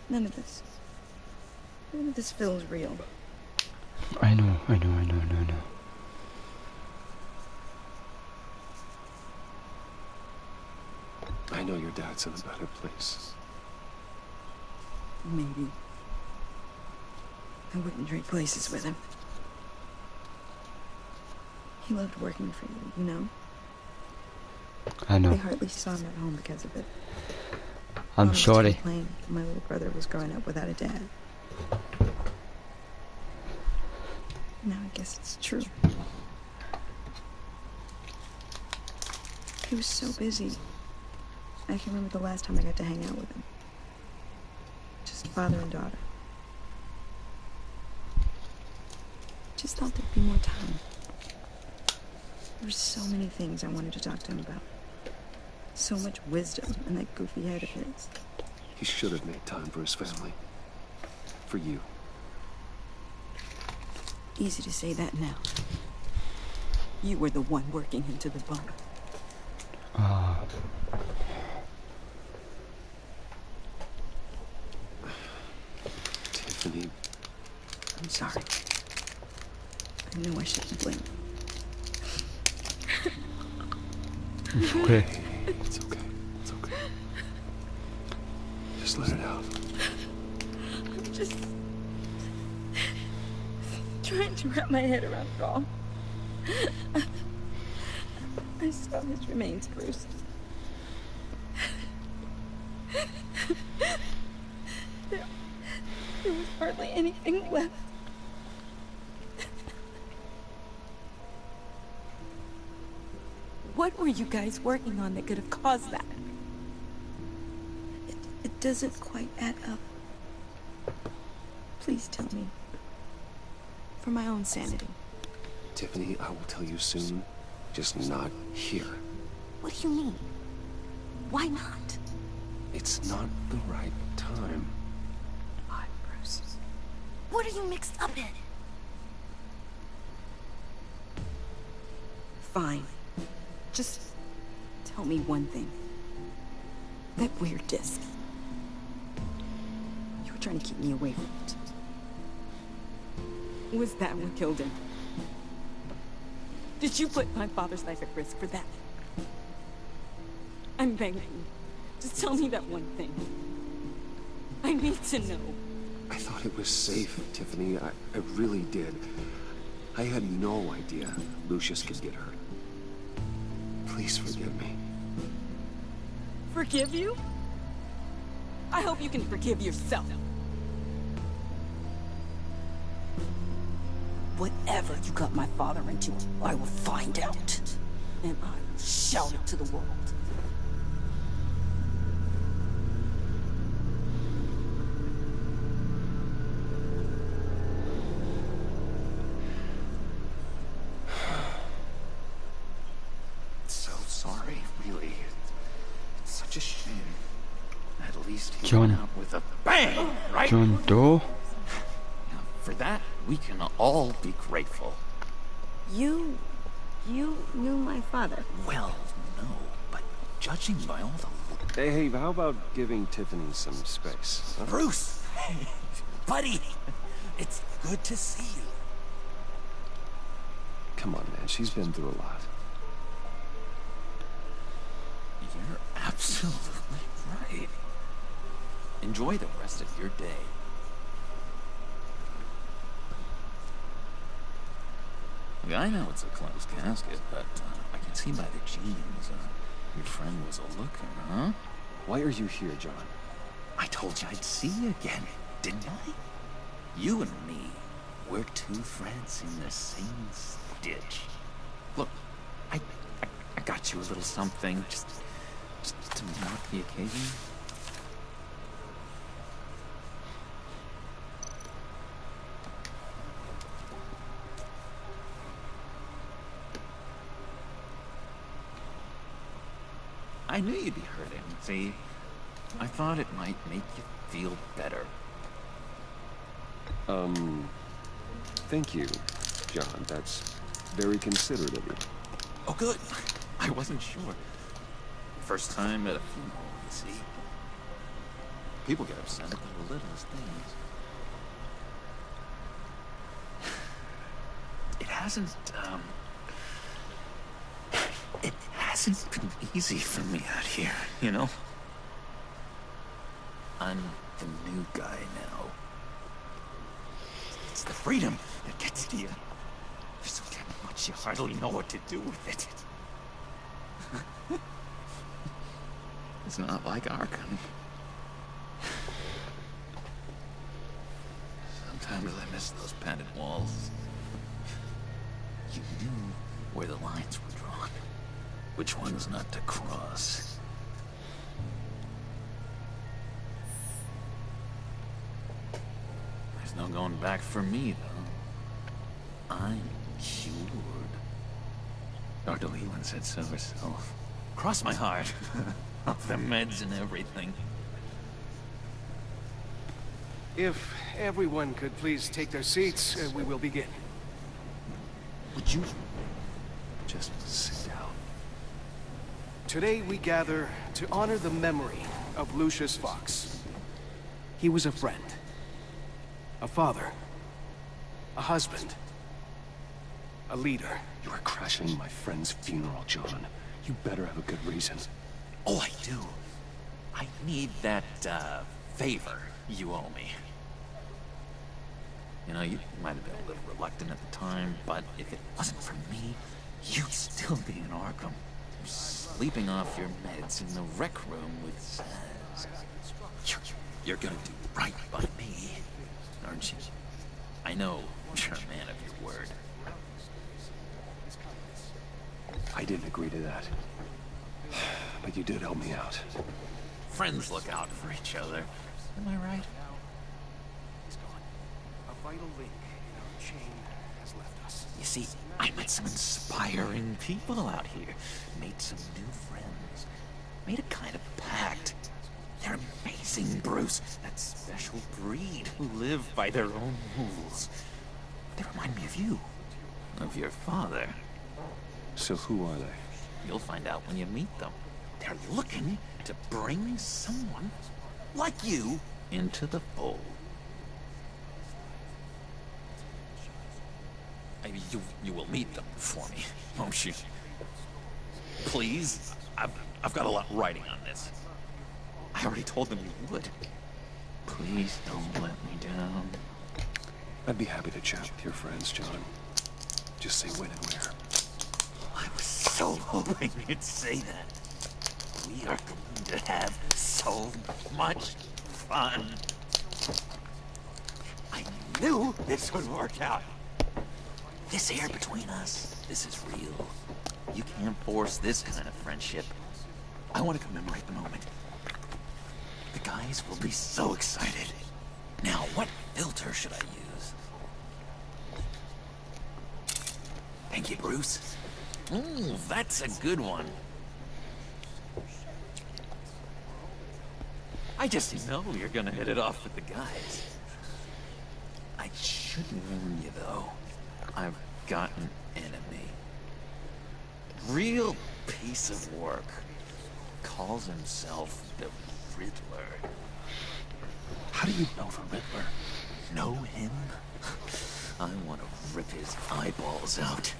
None of this feels real. I know. I know your dad's in a better place. Maybe. I wouldn't trade places with him. He loved working for you, you know? I know. They hardly saw him at home because of it. I'm sorry. Complained my little brother was growing up without a dad. Now I guess it's true. He was so busy. I can remember the last time I got to hang out with him. Just father and daughter. Just thought there'd be more time. There were so many things I wanted to talk to him about. So much wisdom in that goofy head of his. He should have made time for his family. For you. Easy to say that now. You were the one working him to the bone. Tiffany. I'm sorry. I know I shouldn't blame you. It's okay. It's okay. It's okay. Just let it out. I'm just trying to wrap my head around it all. I saw his remains, Bruce. There was hardly anything left. What were you guys working on that could have caused that? It doesn't quite add up. Please tell me. For my own sanity. Tiffany, I will tell you soon. Just not here. What do you mean? Why not? It's not the right time. Odd, Bruce. What are you mixed up in? Fine. Just tell me one thing. That weird disc. You were trying to keep me away from it. Was that what killed him? Did you put my father's life at risk for that? I'm begging you. Just tell me that one thing. I need to know. I thought it was safe, Tiffany. I really did. I had no idea Lucius could get hurt. Please forgive me. Forgive you? I hope you can forgive yourself. Whatever you got my father into, I will find out. And I will shout it to the world. So sorry, really. It's such a shame. At least he John. went out with a bang, right? John Doe? For that, we can all be grateful. You knew my father. Well, no, but judging by all the... Hey, how about giving Tiffany some space? Huh? Bruce! Hey, buddy! It's good to see you. Come on, man. She's been through a lot. You're absolutely right. Enjoy the rest of your day. I know it's a closed casket, but I can see by the jeans, your friend was a looker, huh? Why are you here, John? I told you I'd see you again, didn't I? You and me, we're two friends in the same stitch. Look, I got you a little something, just to mark the occasion. I knew you'd be hurting. See, I thought it might make you feel better. Thank you, John. That's very considerate of you. Oh, good. I wasn't sure. First time at a funeral, you see. People get upset about the littlest things. It hasn't been easy for me out here, you know? I'm the new guy now. It's the freedom that gets to you. There's so damn much you hardly know what to do with it. It's not like Arkham. Sometimes I miss those padded walls. You knew where the lines were drawn. Which ones not to cross. There's no going back for me, though. I'm cured. Dr. Leland said so herself. Cross my heart. Off the meds and everything. If everyone could please take their seats, we will begin. Would you just sit down? Today we gather to honor the memory of Lucius Fox. He was a friend, a father, a husband, a leader. You are crashing my friend's funeral, John. You better have a good reason. Oh, I do. I need that, favor you owe me. You know, you might have been a little reluctant at the time, but if it wasn't for me, you'd still be in Arkham. Sleeping off your meds in the rec room with Saz. You're gonna do right by me, aren't you? I know you're a man of your word. I didn't agree to that. But you did help me out. Friends look out for each other. Am I right? A vital link in our chain has left us. You see, I met some inspiring people out here. Made some new friends. Made a kind of pact. They're amazing, Bruce. That special breed who live by their own rules. They remind me of you. Of your father. So who are they? You'll find out when you meet them. They're looking to bring someone like you into the fold. You will meet them for me, won't you? Please? I've got a lot riding on this. I already told them you would. Please don't let me down. I'd be happy to chat with your friends, John. Just say when and where. I was so hoping you'd say that. We are going to have so much fun. I knew this would work out. This air between us, this is real. You can't force this kind of friendship. I want to commemorate the moment. The guys will be so excited. Now, what filter should I use? Thank you, Bruce. Ooh, that's a good one. I just know you're gonna hit it off with the guys. I should warn you, though. I've got an enemy. Real piece of work. Calls himself the Riddler. How do you know the Riddler? Know him? I want to rip his eyeballs out.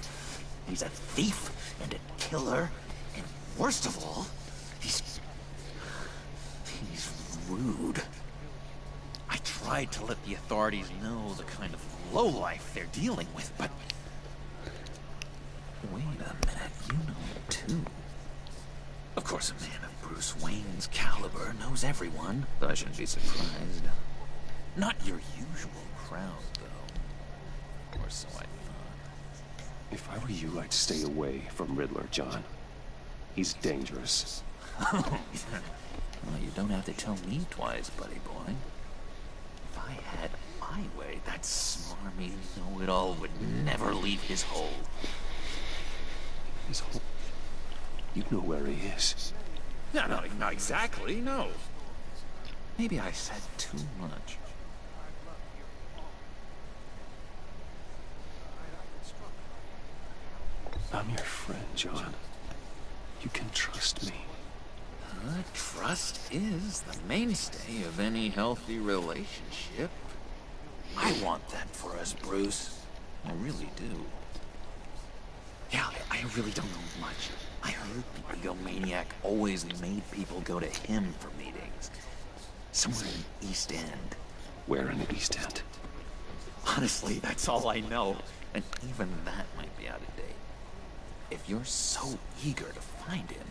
He's a thief and a killer, and worst of all, he's rude. I tried to let the authorities know the kind of lowlife they're dealing with, but... Wait a minute, you know him too. Of course, a man of Bruce Wayne's caliber knows everyone, but I shouldn't be surprised. Not your usual crowd, though. Or so I thought. If I were you, I'd stay away from Riddler, John. He's dangerous. Well, you don't have to tell me twice, buddy boy. If I had my way, that smarmy know-it-all would never leave his hole. His hole? You know where he is. No, not exactly, no. Maybe I said too much. I'm your friend, John. You can trust me. Trust is the mainstay of any healthy relationship. I want that for us, Bruce. I really do. Yeah, I really don't know much. I heard the egomaniac always made people go to him for meetings. Somewhere in East End. Where in the East End? Honestly, that's all I know. And even that might be out of date. If you're so eager to find him,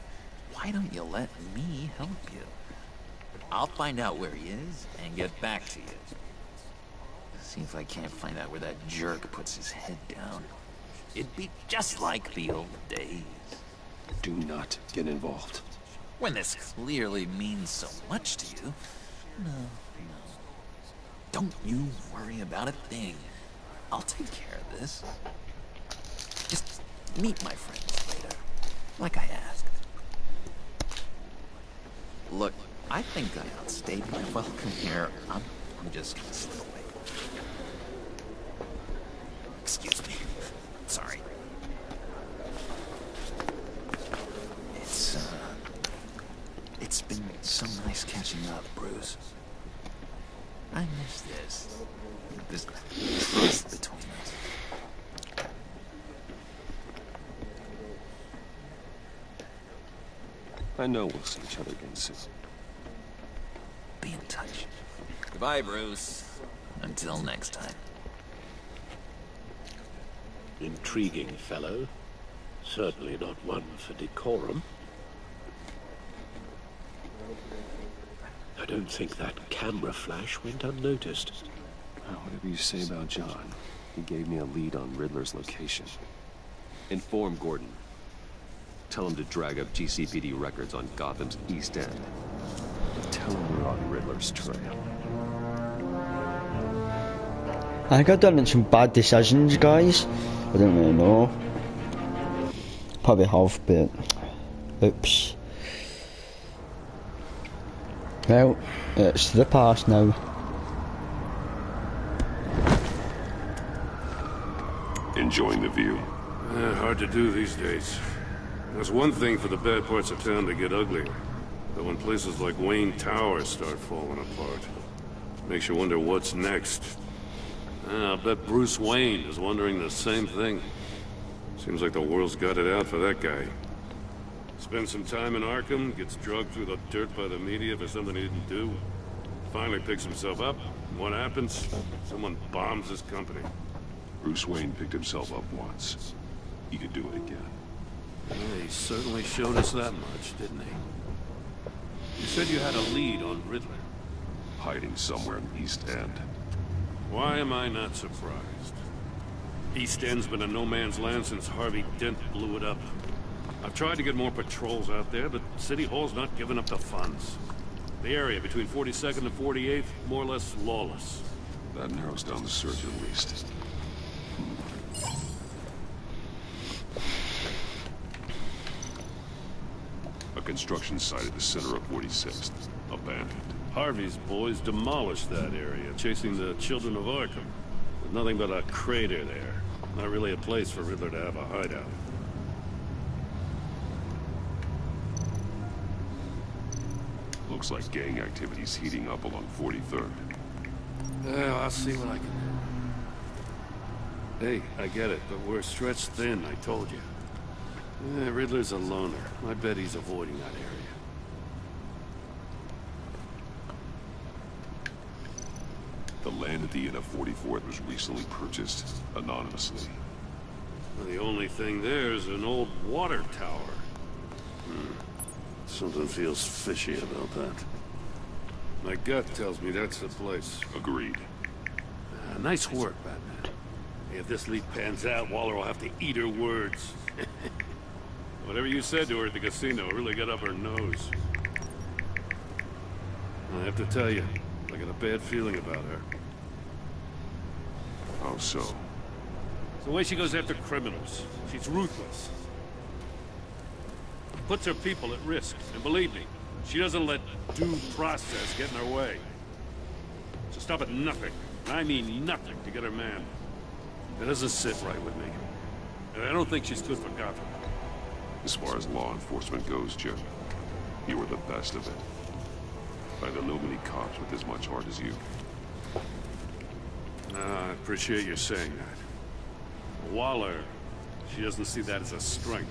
why don't you let me help you? I'll find out where he is and get back to you. See if I can't find out where that jerk puts his head down. It'd be just like the old days. Do not get involved. When this clearly means so much to you. No. Don't you worry about a thing. I'll take care of this. Just meet my friends later, like I asked. Look, I think I outstayed my welcome here. I'm just gonna slip away. Excuse me. Sorry. It's been so nice catching up, Bruce. I miss this trust between us. I know we'll see each other again soon. Be in touch. Goodbye, Bruce. Until next time. Intriguing fellow. Certainly not one for decorum. I don't think that camera flash went unnoticed. Whatever you say about John, he gave me a lead on Riddler's location. Inform Gordon. Tell him to drag up GCPD records on Gotham's East End. Tell him we're on Riddler's trail. I think I've done some bad decisions, guys. I don't really know. Probably have, but oops. Well, it's the past now. Enjoying the view? Hard to do these days. There's one thing for the bad parts of town to get uglier. But when places like Wayne Tower start falling apart, makes you wonder what's next. I'll bet Bruce Wayne is wondering the same thing. Seems like the world's got it out for that guy. Spends some time in Arkham, gets drugged through the dirt by the media for something he didn't do. Finally picks himself up. What happens? Someone bombs his company. Bruce Wayne picked himself up once. He could do it again. Yeah, he certainly showed us that much, didn't he? You said you had a lead on Riddler. Hiding somewhere in the East End. Why am I not surprised? East End's been a no-man's land since Harvey Dent blew it up. I've tried to get more patrols out there, but City Hall's not giving up the funds. The area between 42nd and 48th, more or less lawless. That narrows down the search at least. A construction site at the center of 46th. Abandoned. Harvey's boys demolished that area, chasing the children of Arkham. There's nothing but a crater there. Not really a place for Riddler to have a hideout. Looks like gang activity's heating up along 43rd. Yeah, I'll see what I can do. Hey, I get it, but we're stretched thin, I told you. Riddler's a loner. I bet he's avoiding that area. The land at the end of 44th was recently purchased anonymously. Well, the only thing there is an old water tower. Something feels fishy about that. My gut tells me that's the place. Agreed. Nice work, Batman. If this lead pans out, Waller will have to eat her words. Whatever you said to her at the casino really got up her nose. I have to tell you, I got a bad feeling about her. How so? It's the way she goes after criminals. She's ruthless. Puts her people at risk. And believe me, she doesn't let due process get in her way. She'll stop at nothing. And I mean nothing to get her man. That doesn't sit right with me. And I don't think she's good for Gotham. As far as law enforcement goes, Jim, you were the best of it. I don't know many cops with as much heart as you. I appreciate you saying that. Waller, she doesn't see that as a strength.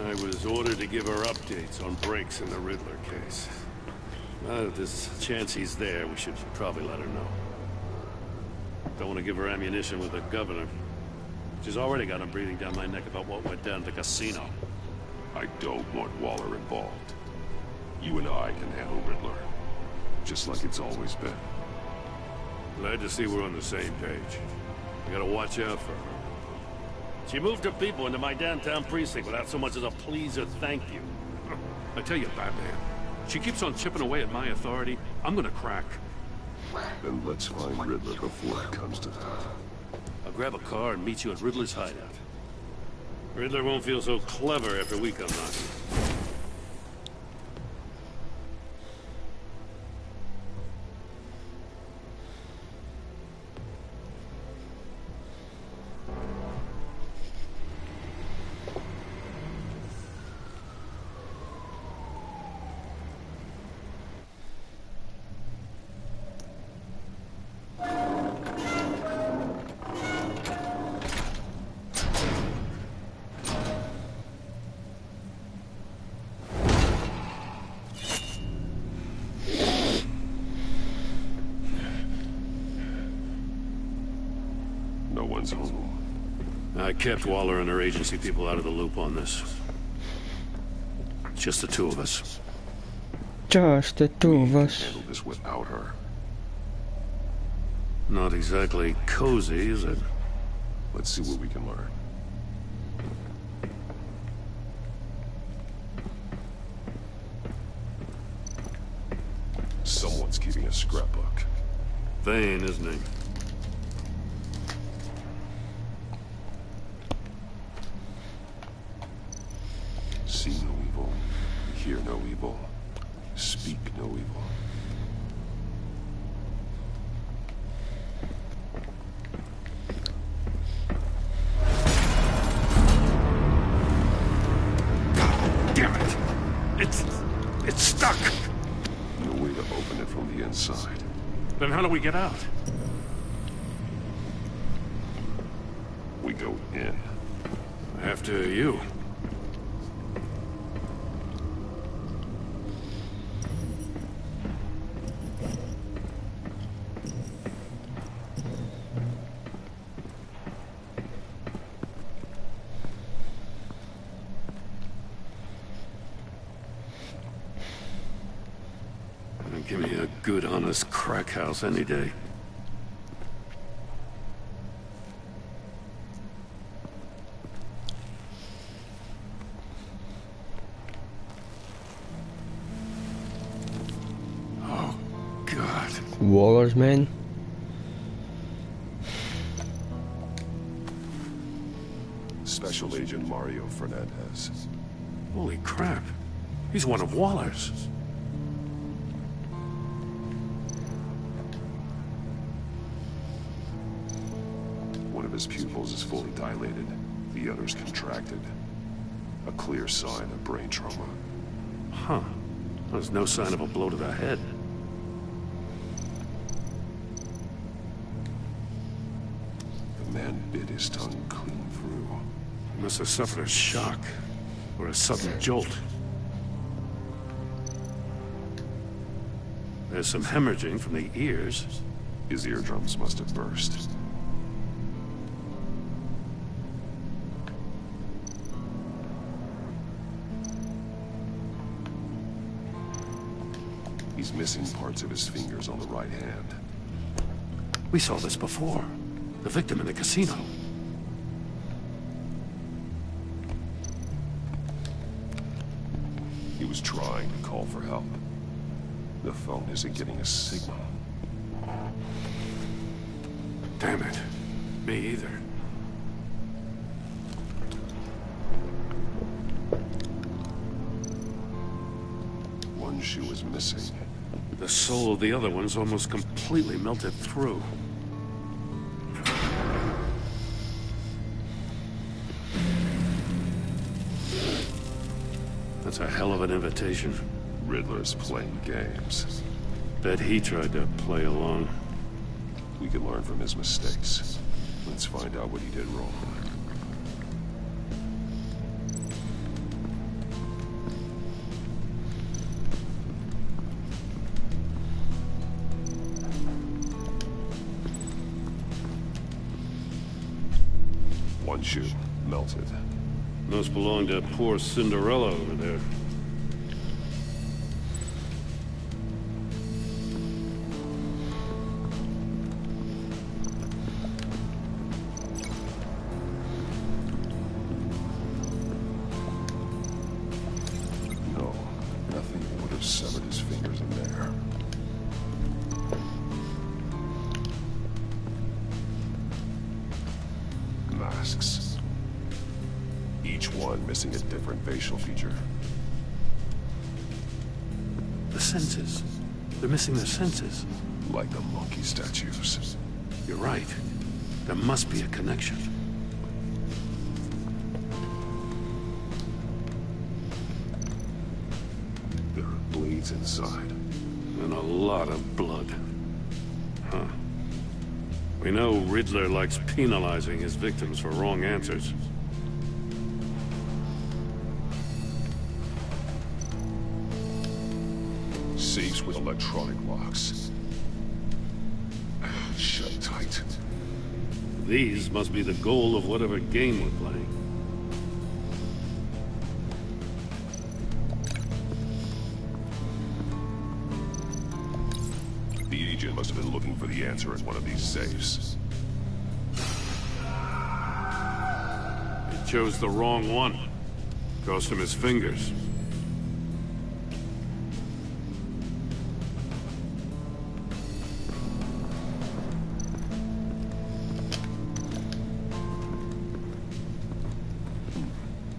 I was ordered to give her updates on breaks in the Riddler case. If there's a chance he's there, we should probably let her know. Don't want to give her ammunition with the governor. She's already got him breathing down my neck about what went down at the casino. I don't want Waller involved. You and I can handle Riddler. Just like it's always been. Glad to see we're on the same page. We gotta watch out for her. She moved her people into my downtown precinct without so much as a please or thank you. I tell you, Batman, she keeps on chipping away at my authority. I'm gonna crack. Then let's find Riddler before it comes to that. I'll grab a car and meet you at Riddler's hideout. Riddler won't feel so clever after we come knocking. Home. I kept Waller and her agency people out of the loop on this. Just the two of us. Just the two of us. Handle this without her. Not exactly cozy, is it? Let's see what we can learn. Someone's keeping a scrapbook. Vane, isn't he? See no evil, hear no evil, speak no evil. It's stuck. No way to open it from the inside. Then how do we get out? We go in. After you. Give me a good, honest crack house any day. Oh, God. Wallers, man. Special Agent Mario Fernandez. Holy crap. He's one of Waller's. His pupils is fully dilated, the others contracted. A clear sign of brain trauma. Huh. There's no sign of a blow to the head. The man bit his tongue clean through. He must have suffered a shock, or a sudden jolt. There's some hemorrhaging from the ears. His eardrums must have burst. He's missing parts of his fingers on the right hand. We saw this before. The victim in the casino. He was trying to call for help. The phone isn't getting a signal. Damn it. Me either. One shoe is missing. The sole of the other one's almost completely melted through. That's a hell of an invitation. Riddler's playing games. Bet he tried to play along. We can learn from his mistakes. Let's find out what he did wrong. One shoe, melted. Must belong to poor Cinderella over there. No, nothing would have severed his fingers in there. Masks. Each one missing a different facial feature. The senses. They're missing their senses. Like the monkey statues. You're right. There must be a connection. There are bleeds inside. And a lot of blood. Huh. We know Riddler likes penalizing his victims for wrong answers. Safes with electronic locks. Shut tight. These must be the goal of whatever game we're playing. The agent must have been looking for the answer in one of these safes. He chose the wrong one. Cost him his fingers.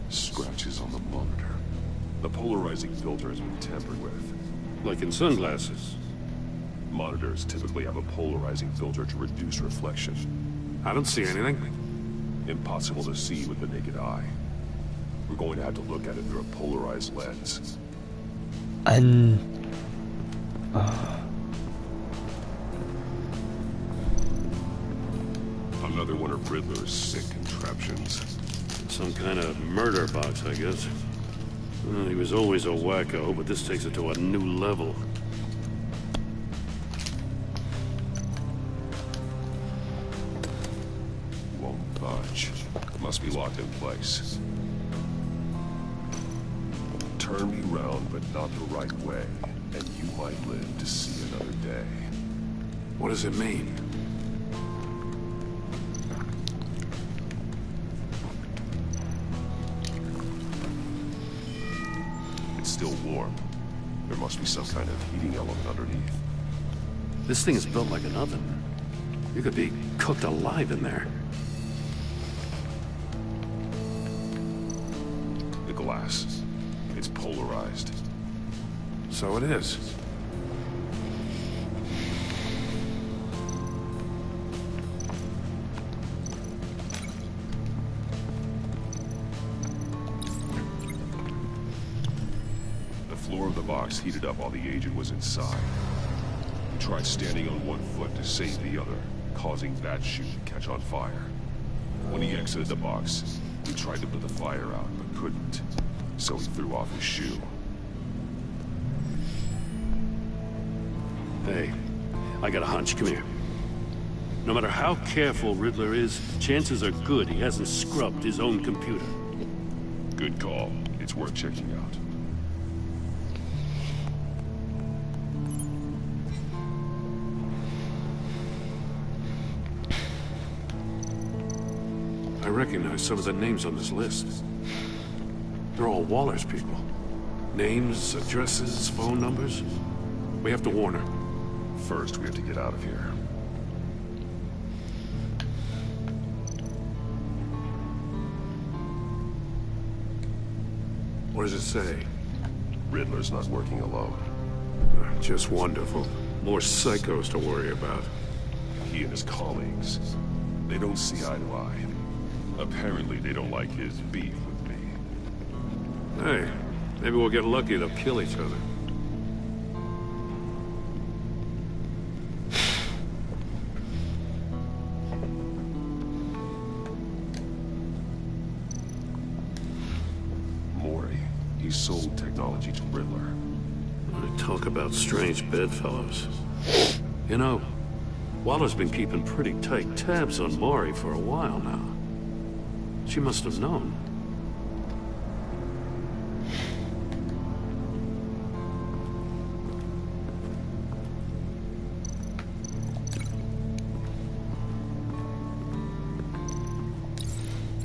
Scratches on the monitor. The polarizing filter has been tampered with. Like in sunglasses. Monitors typically have a polarizing filter to reduce reflection. I don't see anything. Impossible to see with the naked eye. We're going to have to look at it through a polarized lens. And another one of Riddler's sick contraptions. Some kind of murder box, I guess. Well, he was always a wacko, but this takes it to a new level. Won't budge. Must be locked in place. Turn me round, but not the right way, and you might live to see another day. What does it mean? It's still warm. There must be some kind of heating element underneath. This thing is built like an oven. You could be cooked alive in there. The glass. It's polarized. So it is. The floor of the box heated up while the agent was inside. He tried standing on one foot to save the other, causing that shoe to catch on fire. When he exited the box, he tried to put the fire out, but couldn't. So he threw off his shoe. Hey, I got a hunch. Come here. No matter how careful Riddler is, chances are good he hasn't scrubbed his own computer. Good call. It's worth checking out. I recognize some of the names on this list. They're all Waller's people. Names, addresses, phone numbers. We have to warn her. First, we have to get out of here. What does it say? Riddler's not working alone. Just wonderful. More psychos to worry about. He and his colleagues, they don't see eye to eye. Apparently, they don't like his beef with me. Hey, maybe we'll get lucky. They'll kill each other. He sold technology to Riddler. Talk about strange bedfellows. You know, Waller's been keeping pretty tight tabs on Maury for a while now. She must have known.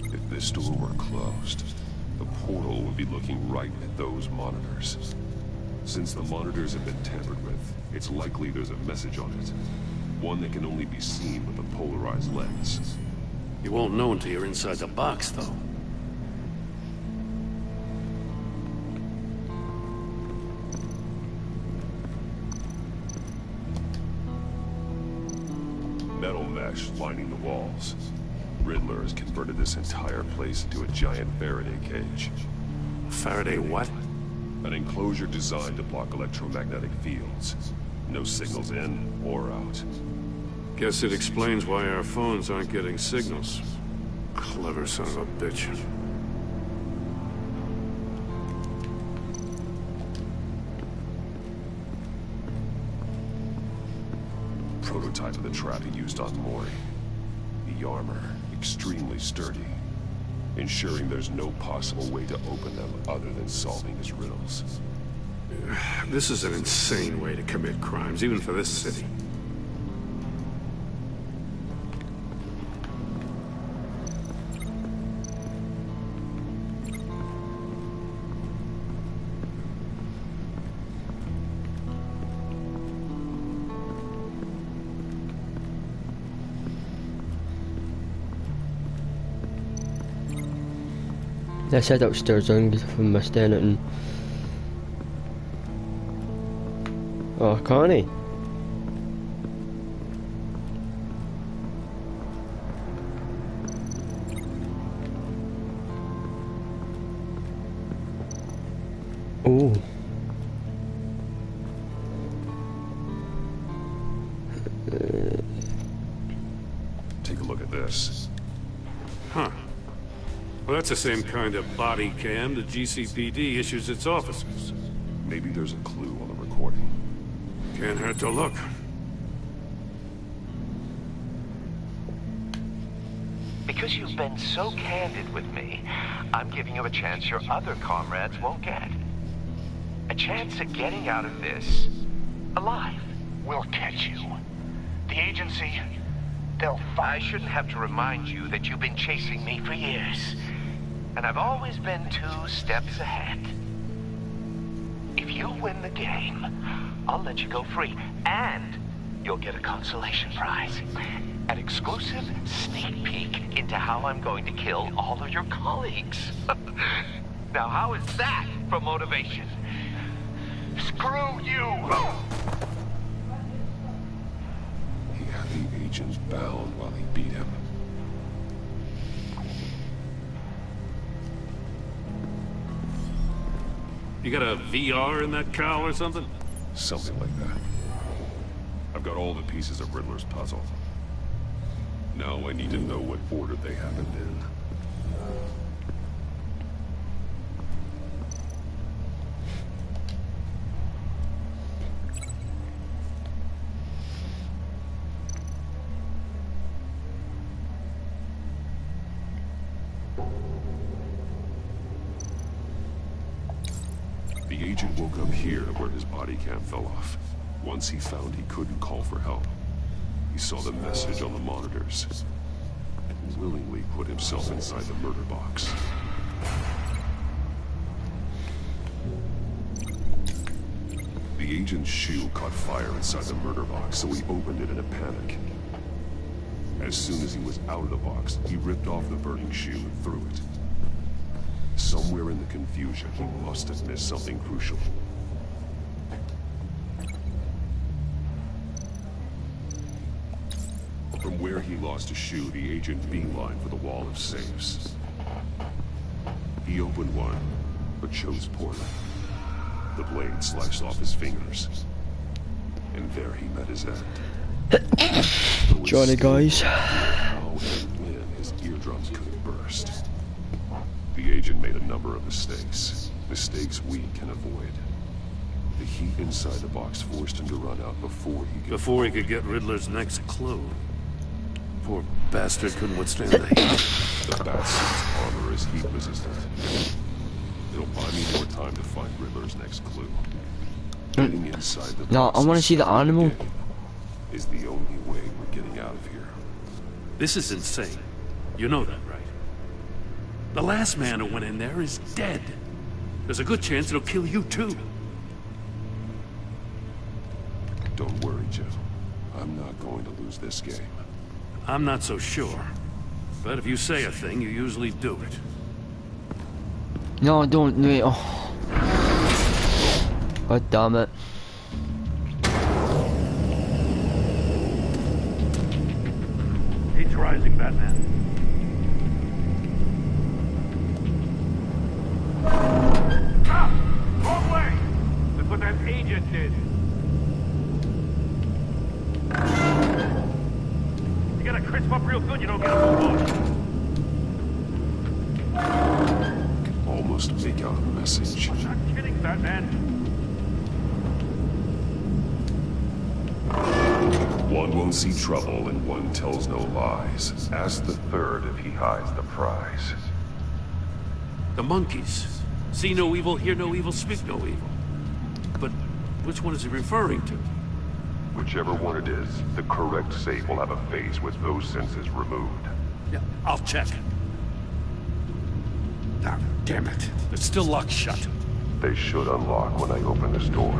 If this door were closed, the portal would be looking right at those monitors. Since the monitors have been tampered with, it's likely there's a message on it. One that can only be seen with a polarized lens. You won't know until you're inside the box, though. Metal mesh lining the walls. Riddler has converted this entire place into a giant Faraday cage. Faraday what? An enclosure designed to block electromagnetic fields. No signals in or out. Guess it explains why our phones aren't getting signals. Clever son of a bitch. Prototype of the trap he used on Maury. The armor, extremely sturdy, ensuring there's no possible way to open them other than solving his riddles. This is an insane way to commit crimes, even for this city. Let's head upstairs and get if we missed anything. Oh, can't he? Oh. Huh. Well, that's the same kind of body cam the GCPD issues its officers. Maybe there's a clue on the recording. Can't hurt to look. Because you've been so candid with me, I'm giving you a chance your other comrades won't get. A chance at getting out of this alive. We'll catch you. The agency, they'll I shouldn't have to remind you that you've been chasing me for years. And I've always been 2 steps ahead. If you win the game, I'll let you go free. And you'll get a consolation prize. An exclusive sneak peek into how I'm going to kill all of your colleagues. Now, how is that for motivation? Screw you! He had the agents bound while he beat him. You got a VR in that cowl or something? Something like that. I've got all the pieces of Riddler's puzzle. Now I need to know what order they happened in. The agent woke up here where his body cam fell off. Once he found he couldn't call for help, he saw the message on the monitors and willingly put himself inside the murder box. The agent's shoe caught fire inside the murder box, so he opened it in a panic. As soon as he was out of the box, he ripped off the burning shoe and threw it. Somewhere in the confusion, he must have missed something crucial. From where he lost a shoe, the agent beelined for the wall of safes. He opened one, but chose poorly. The blade sliced off his fingers. And there he met his end. Johnny, guys. How and when his eardrums could have burst. The agent made a number of mistakes. Mistakes we can avoid. The heat inside the box forced him to run out before he could get Riddler's next clue. Poor bastard couldn't withstand the heat. The Batsuit's armor is heat resistant. It'll buy me more time to find Riddler's next clue. Getting inside the No, I want to see the animal. Is the only way we're getting out of here. This is insane. You know that, right? The last man who went in there is dead. There's a good chance it'll kill you too. Don't worry, Joe. I'm not going to lose this game. I'm not so sure. But if you say a thing, you usually do it. No, don't wait. Oh. God damn it. He's rising, Batman. Ah! Wrong way! That's what that agent did. You gotta crisp up real good, you don't get a move on. Almost make out a message. I'm not kidding, Batman. One won't see trouble and one tells no lies. Ask the third if he hides the prize. The monkeys. See no evil, hear no evil, speak no evil. But which one is he referring to? Whichever one it is, the correct safe will have a face with those senses removed. Yeah, I'll check. Ah, damn it. It's still locked shut. They should unlock when I open this door.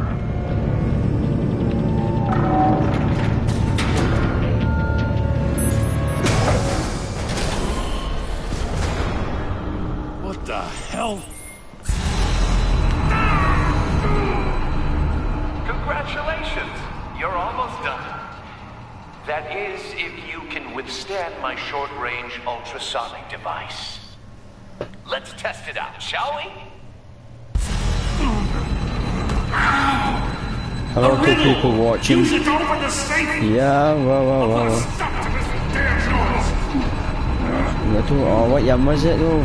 What the hell? Congratulations! You're almost done. That is, if you can withstand my short-range ultrasonic device. Let's test it out, shall we? Hello to people watching. Use it to open the safe. Yeah, well. Oh, what yum was it though?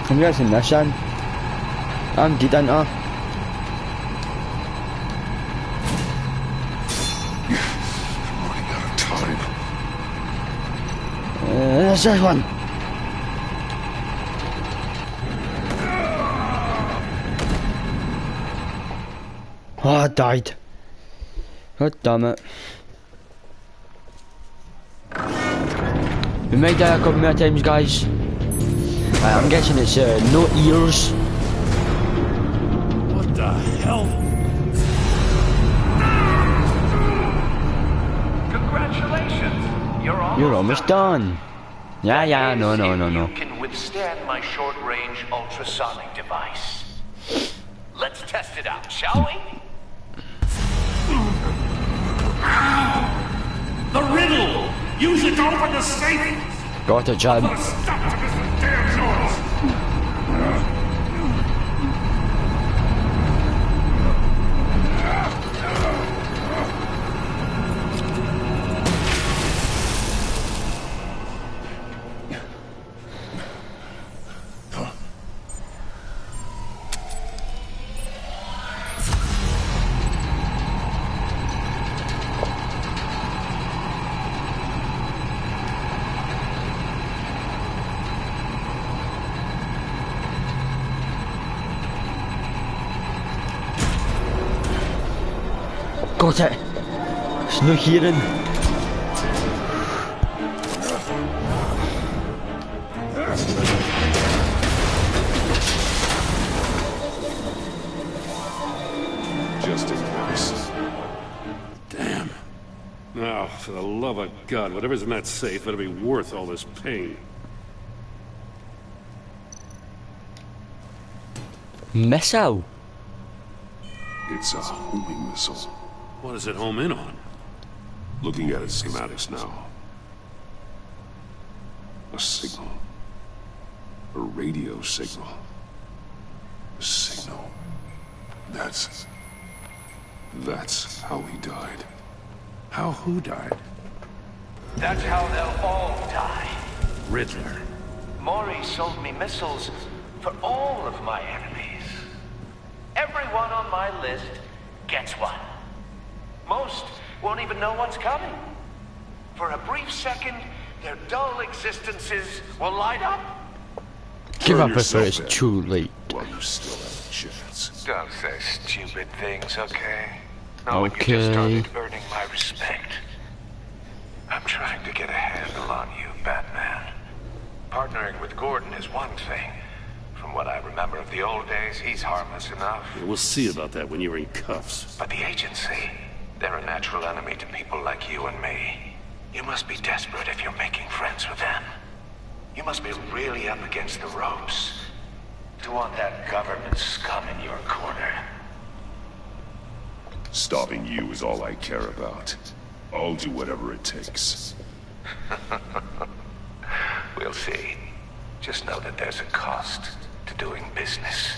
I'm guessing mission. I'm dead into. There's this one. Oh, I died. God damn it. We might die a couple more times, guys. I'm guessing it's no ears. What the hell? Congratulations! You're almost done. Yeah, no. You can withstand my short-range ultrasonic device. Let's test it out, shall we? The riddle! Use it to open the safe! Got it, Chad. Stop this damn noise! Got it. There's no hearing. Just in case. Damn. Now, for the love of God, whatever's in that safe better be worth all this pain. Missile? It's a homing missile. What does it home in on? Looking at its schematics now. A signal. A radio signal. A signal. That's how he died. How who died? That's how they'll all die. Riddler. Maury sold me missiles for all of my enemies. Everyone on my list gets one. Most won't even know what's coming. For a brief second, their dull existences will light up. Give up before it's too late. Well, you still have a chance. Don't say stupid things, okay? Not when you just started earning my respect. I'm trying to get a handle on you, Batman. Partnering with Gordon is one thing. From what I remember of the old days, he's harmless enough. Yeah, we'll see about that when you're in cuffs. But the agency, they're a natural enemy to people like you and me. You must be desperate if you're making friends with them. You must be really up against the ropes to want that government scum in your corner. Stopping you is all I care about. I'll do whatever it takes. We'll see. Just know that there's a cost to doing business.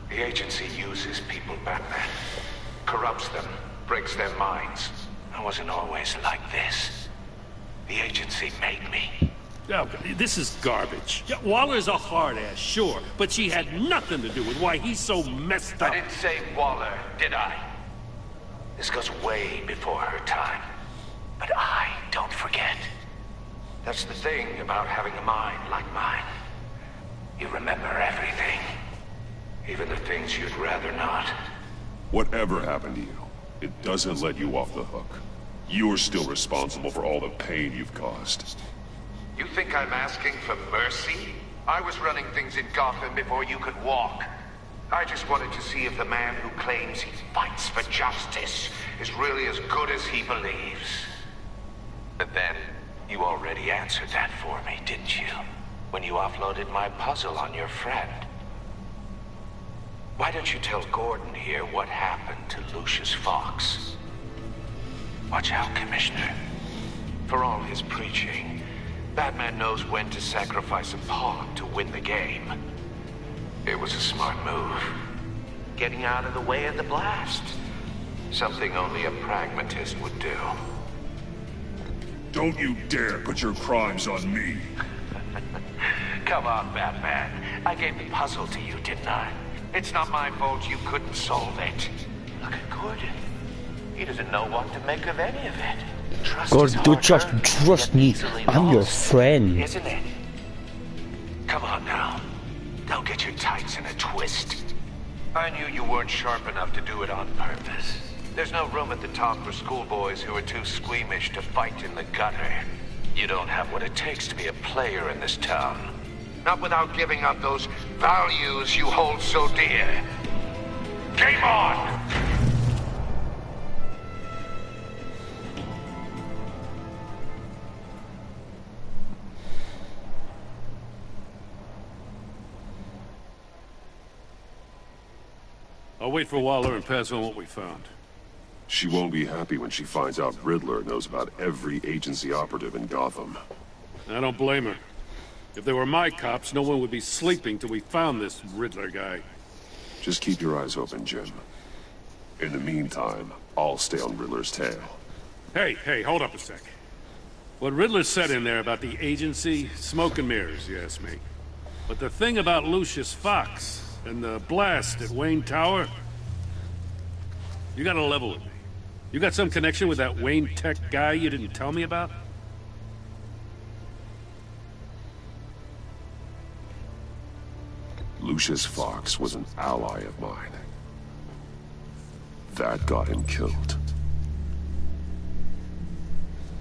The agency uses people, Batman. Corrupts them, breaks their minds. I wasn't always like this. The agency made me. Oh, this is garbage. Yeah, Waller's a hard ass, sure, but she had nothing to do with why he's so messed up. I didn't say Waller, did I? This goes way before her time. But I don't forget. That's the thing about having a mind like mine. You remember everything. Even the things you'd rather not. Whatever happened to you, it doesn't let you off the hook. You're still responsible for all the pain you've caused. You think I'm asking for mercy? I was running things in Gotham before you could walk. I just wanted to see if the man who claims he fights for justice is really as good as he believes. But then, you already answered that for me, didn't you? When you offloaded my puzzle on your friend. Why don't you tell Gordon here what happened to Lucius Fox? Watch out, Commissioner. For all his preaching, Batman knows when to sacrifice a pawn to win the game. It was a smart move. Getting out of the way of the blast. Something only a pragmatist would do. Don't you dare put your crimes on me. Come on, Batman. I gave the puzzle to you, didn't I? It's not my fault you couldn't solve it. Look at Gordon. He doesn't know what to make of any of it. God, don't just trust me. I'm your friend. Isn't it? Come on now. Don't get your tights in a twist. I knew you weren't sharp enough to do it on purpose. There's no room at the top for schoolboys who are too squeamish to fight in the gutter. You don't have what it takes to be a player in this town. Not without giving up those values you hold so dear. Game on! I'll wait for Waller and pass on what we found. She won't be happy when she finds out Riddler knows about every agency operative in Gotham. I don't blame her. If they were my cops, no one would be sleeping till we found this Riddler guy. Just keep your eyes open, Jim. In the meantime, I'll stay on Riddler's tail. Hey, hold up a sec. What Riddler said in there about the agency, smoke and mirrors, you ask me. But the thing about Lucius Fox and the blast at Wayne Tower, you gotta level with me. You got some connection with that Wayne Tech guy you didn't tell me about? Lucius Fox was an ally of mine. That got him killed.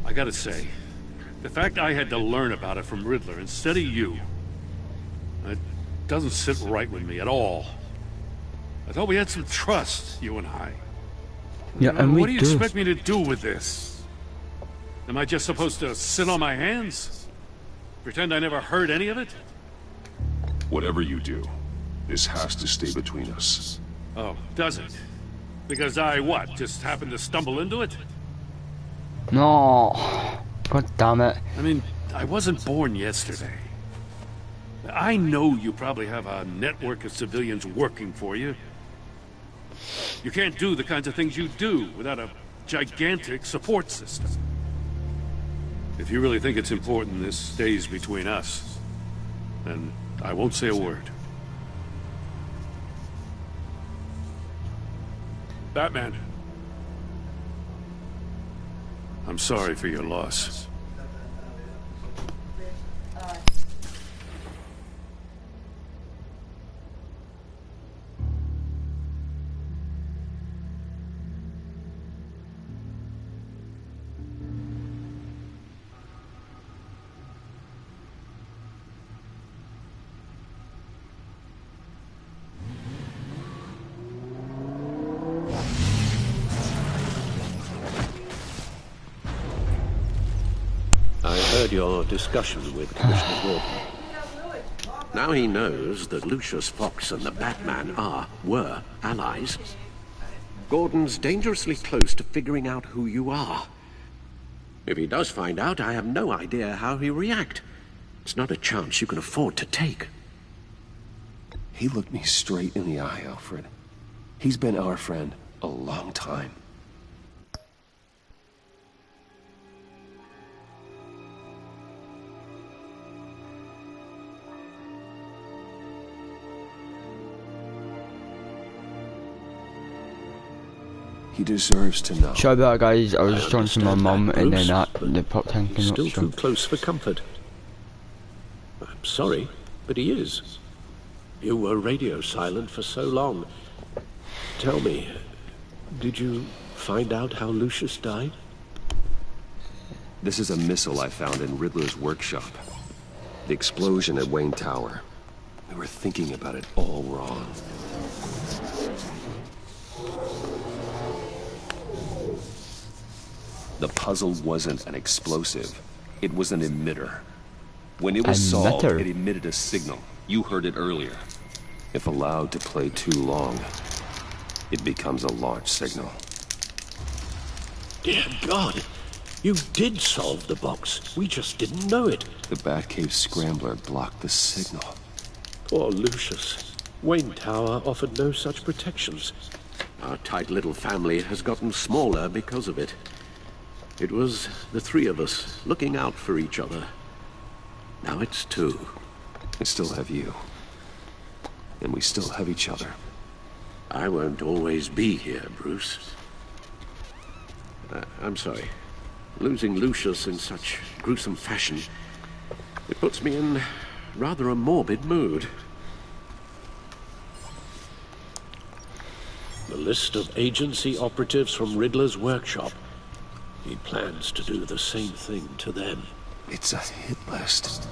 I gotta say, the fact I had to learn about it from Riddler instead of you, it doesn't sit right with me at all. I thought we had some trust, you and I. Yeah, and what do you expect me to do with this? Am I just supposed to sit on my hands? Pretend I never heard any of it? Whatever you do, this has to stay between us. Oh, does it? Because I, what, just happened to stumble into it? No. God damn it. I mean, I wasn't born yesterday. I know you probably have a network of civilians working for you. You can't do the kinds of things you do without a gigantic support system. If you really think it's important this stays between us, then I won't say a word. Batman. I'm sorry for your loss. I heard your discussion with Commissioner Gordon. Now he knows that Lucius Fox and the Batman were allies. Gordon's dangerously close to figuring out who you are. If he does find out, I have no idea how he'll react. It's not a chance you can afford to take. He looked me straight in the eye, Alfred. He's been our friend a long time. He deserves to know. Sorry about that, guys. I was just talking to my mum and then the pop tank came up. Still too close for comfort. I'm sorry, but he is. You were radio silent for so long. Tell me, did you find out how Lucius died? This is a missile I found in Riddler's workshop. The explosion at Wayne Tower. We were thinking about it all wrong. The puzzle wasn't an explosive. It was an emitter. When it was solved, it emitted a signal. You heard it earlier. If allowed to play too long, it becomes a launch signal. Dear God, you did solve the box. We just didn't know it. The Batcave Scrambler blocked the signal. Poor Lucius. Wayne Tower offered no such protections. Our tight little family has gotten smaller because of it. It was the three of us looking out for each other. Now it's two. I still have you. And we still have each other. I won't always be here, Bruce. I'm sorry. Losing Lucius in such gruesome fashion, it puts me in rather a morbid mood. The list of agency operatives from Riddler's workshop. He plans to do the same thing to them. It's a hit list.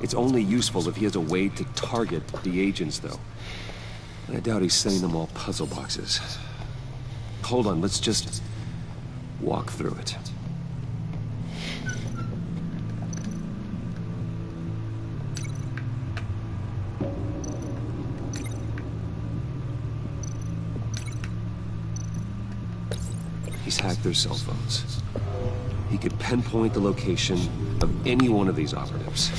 It's only useful if he has a way to target the agents, though. And I doubt he's sending them all puzzle boxes. Hold on, let's just walk through it. He's hacked their cell phones. He could pinpoint the location of any one of these operatives.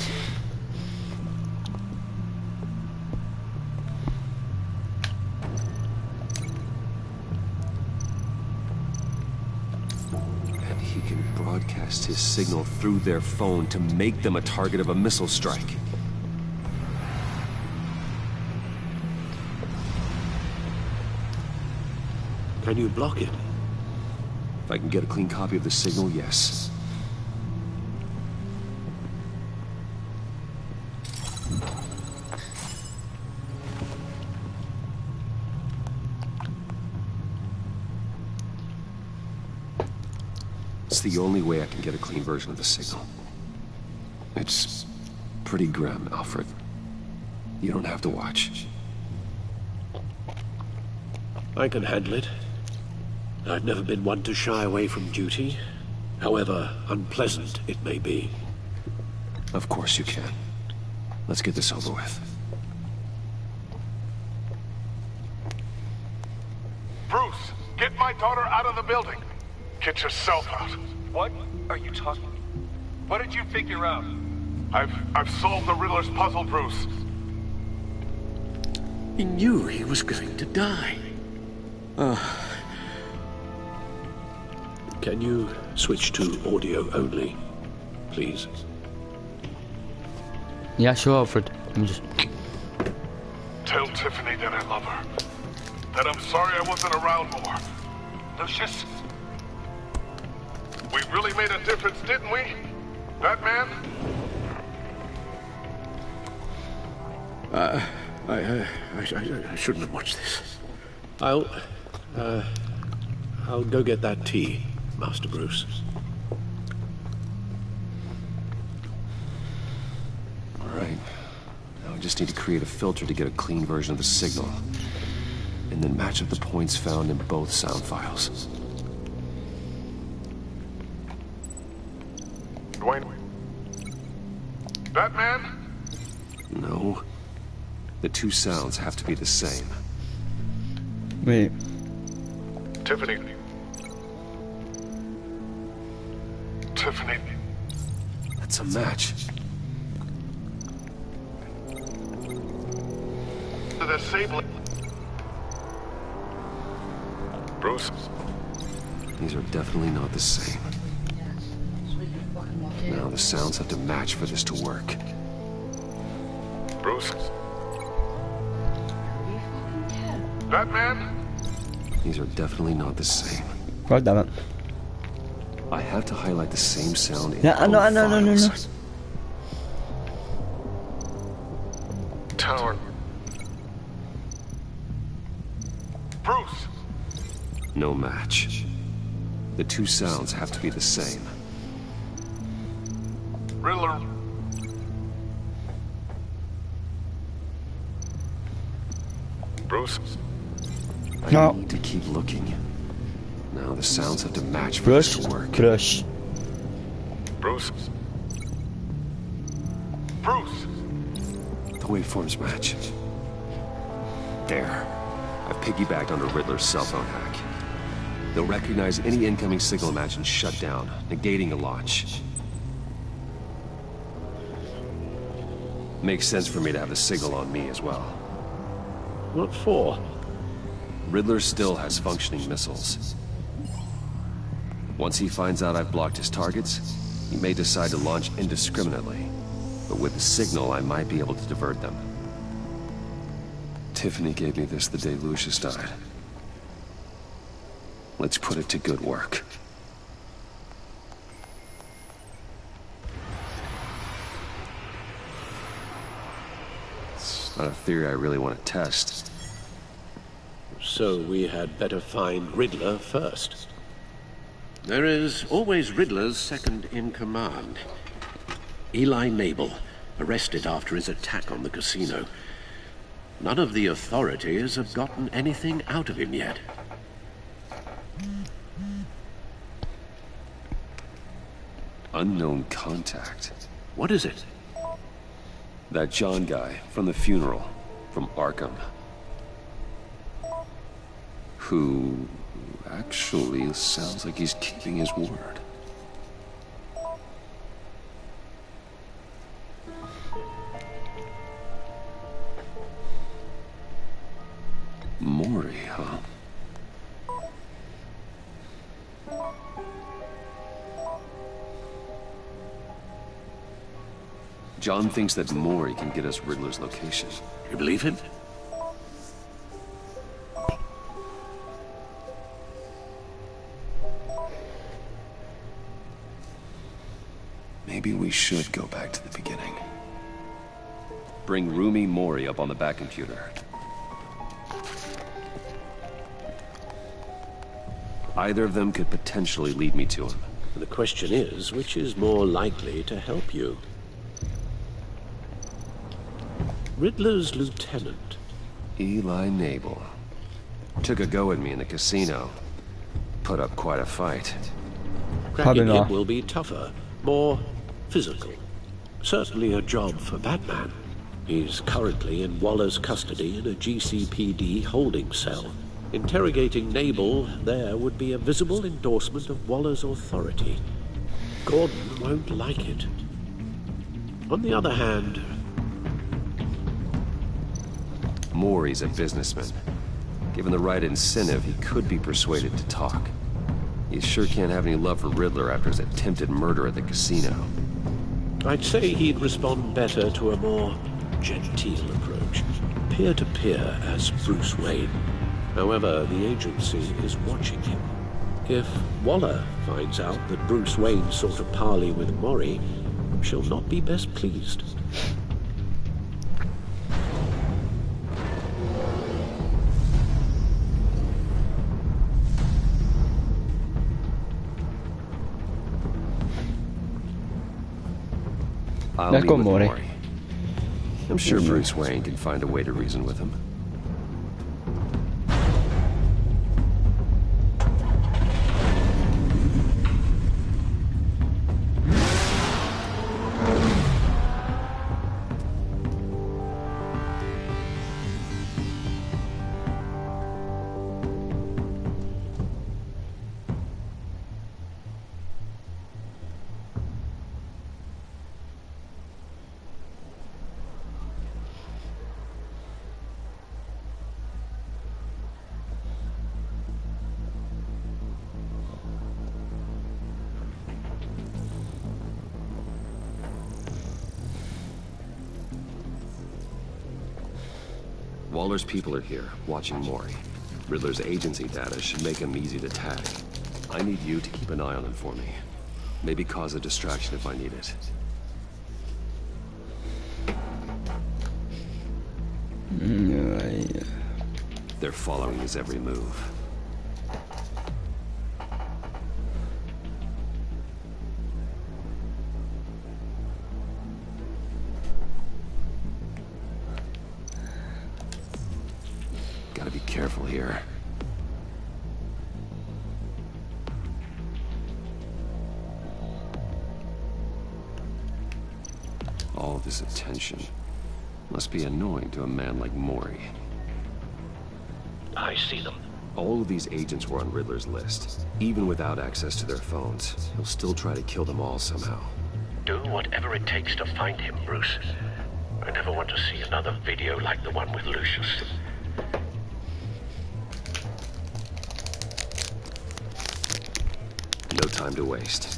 And he can broadcast his signal through their phone to make them a target of a missile strike. Can you block it? If I can get a clean copy of the signal, yes. It's the only way I can get a clean version of the signal. It's pretty grim, Alfred. You don't have to watch. I can handle it. I've never been one to shy away from duty, however unpleasant it may be. Of course you can. Let's get this over with. Bruce, get my daughter out of the building. Get yourself out. What are you talking? What did you figure out? I've solved the Riddler's puzzle, Bruce. He knew he was going to die. Can you switch to audio only, please? Yeah, sure, Alfred. I'm just... Tell Tiffany that I love her. That I'm sorry I wasn't around more. Lucius? We really made a difference, didn't we? Batman? I shouldn't have watched this. I'll go get that tea, Master Bruce. All right. Now I just need to create a filter to get a clean version of the signal. And then match up the points found in both sound files. Dwayne? Batman? No. The two sounds have to be the same. Wait. Tiffany. Tiffany. That's a match. The disabling. Bruce? These are definitely not the same. Now the sounds have to match for this to work. Bruce? Batman? These are definitely not the same. God damn it. I have to highlight the same sound in Yeah, both no. files. Tower. Bruce! No match. The two sounds have to be the same. Riddler. Bruce? I need to keep looking. Now the sounds have to match for this to work. Bruce. Bruce? Bruce! The waveforms match. There. I've piggybacked on the Riddler's cell phone hack. They'll recognize any incoming signal match and shut down, negating a launch. Makes sense for me to have the signal on me as well. What for? Riddler still has functioning missiles. Once he finds out I've blocked his targets, he may decide to launch indiscriminately. But with the signal, I might be able to divert them. Tiffany gave me this the day Lucius died. Let's put it to good work. It's not a theory I really want to test. So we had better find Riddler first. There is always Riddler's second in command. Eli Nabel, arrested after his attack on the casino. None of the authorities have gotten anything out of him yet. Unknown contact. What is it? That John guy from the funeral, from Arkham. Who actually sounds like he's keeping his word. Mori, huh? John thinks that Mori can get us Riddler's location. You believe him? Maybe we should go back to the beginning. Bring Rumi Mori up on the back computer. Either of them could potentially lead me to him. The question is, which is more likely to help you? Riddler's lieutenant. Eli Nabel. Took a go at me in the casino. Put up quite a fight. Cracking him will be tougher, more physical. Certainly a job for Batman. He's currently in Waller's custody in a GCPD holding cell. Interrogating Nabel there would be a visible endorsement of Waller's authority. Gordon won't like it. On the other hand... Mori's a businessman. Given the right incentive, he could be persuaded to talk. He sure can't have any love for Riddler after his attempted murder at the casino. I'd say he'd respond better to a more genteel approach. Peer-to-peer as Bruce Wayne. However, the agency is watching him. If Waller finds out that Bruce Wayne sought a parley with Mori, she'll not be best pleased. I'll meet with Mori. I'm sure Bruce Wayne can find a way to reason with him. Waller's people are here, watching Mori. Riddler's agency data should make him easy to tag. I need you to keep an eye on him for me. Maybe cause a distraction if I need it. They're following his every move. Gotta be careful here. All this attention must be annoying to a man like Mori. I see them. All of these agents were on Riddler's list. Even without access to their phones, he'll still try to kill them all somehow. Do whatever it takes to find him, Bruce. I never want to see another video like the one with Lucius. No time to waste.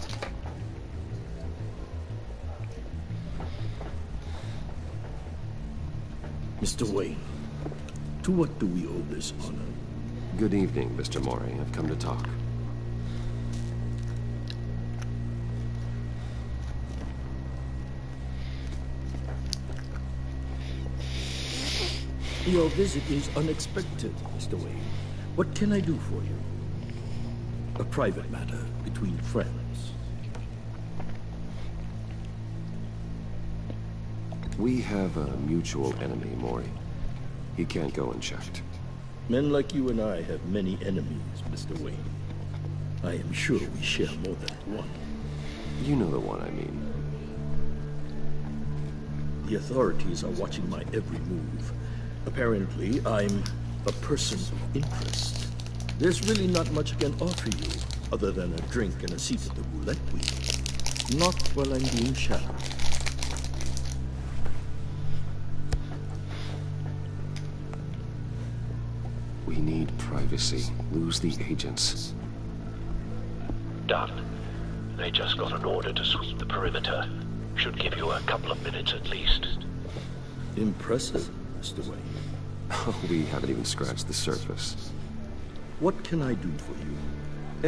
Mr. Wayne, to what do we owe this honor? Good evening, Mr. Mori. I've come to talk. Your visit is unexpected, Mr. Wayne. What can I do for you? A private matter between friends. We have a mutual enemy, Mori. He can't go unchecked. Men like you and I have many enemies, Mr. Wayne. I am sure we share more than one. You know the one I mean. The authorities are watching my every move. Apparently, I'm a person of interest. There's really not much I can offer you, other than a drink and a seat at the roulette wheel. Not while I'm being shadowed. We need privacy. Lose the agents. Done. They just got an order to sweep the perimeter. Should give you a couple of minutes at least. Impressive, Mr. Wayne. We haven't even scratched the surface. What can I do for you?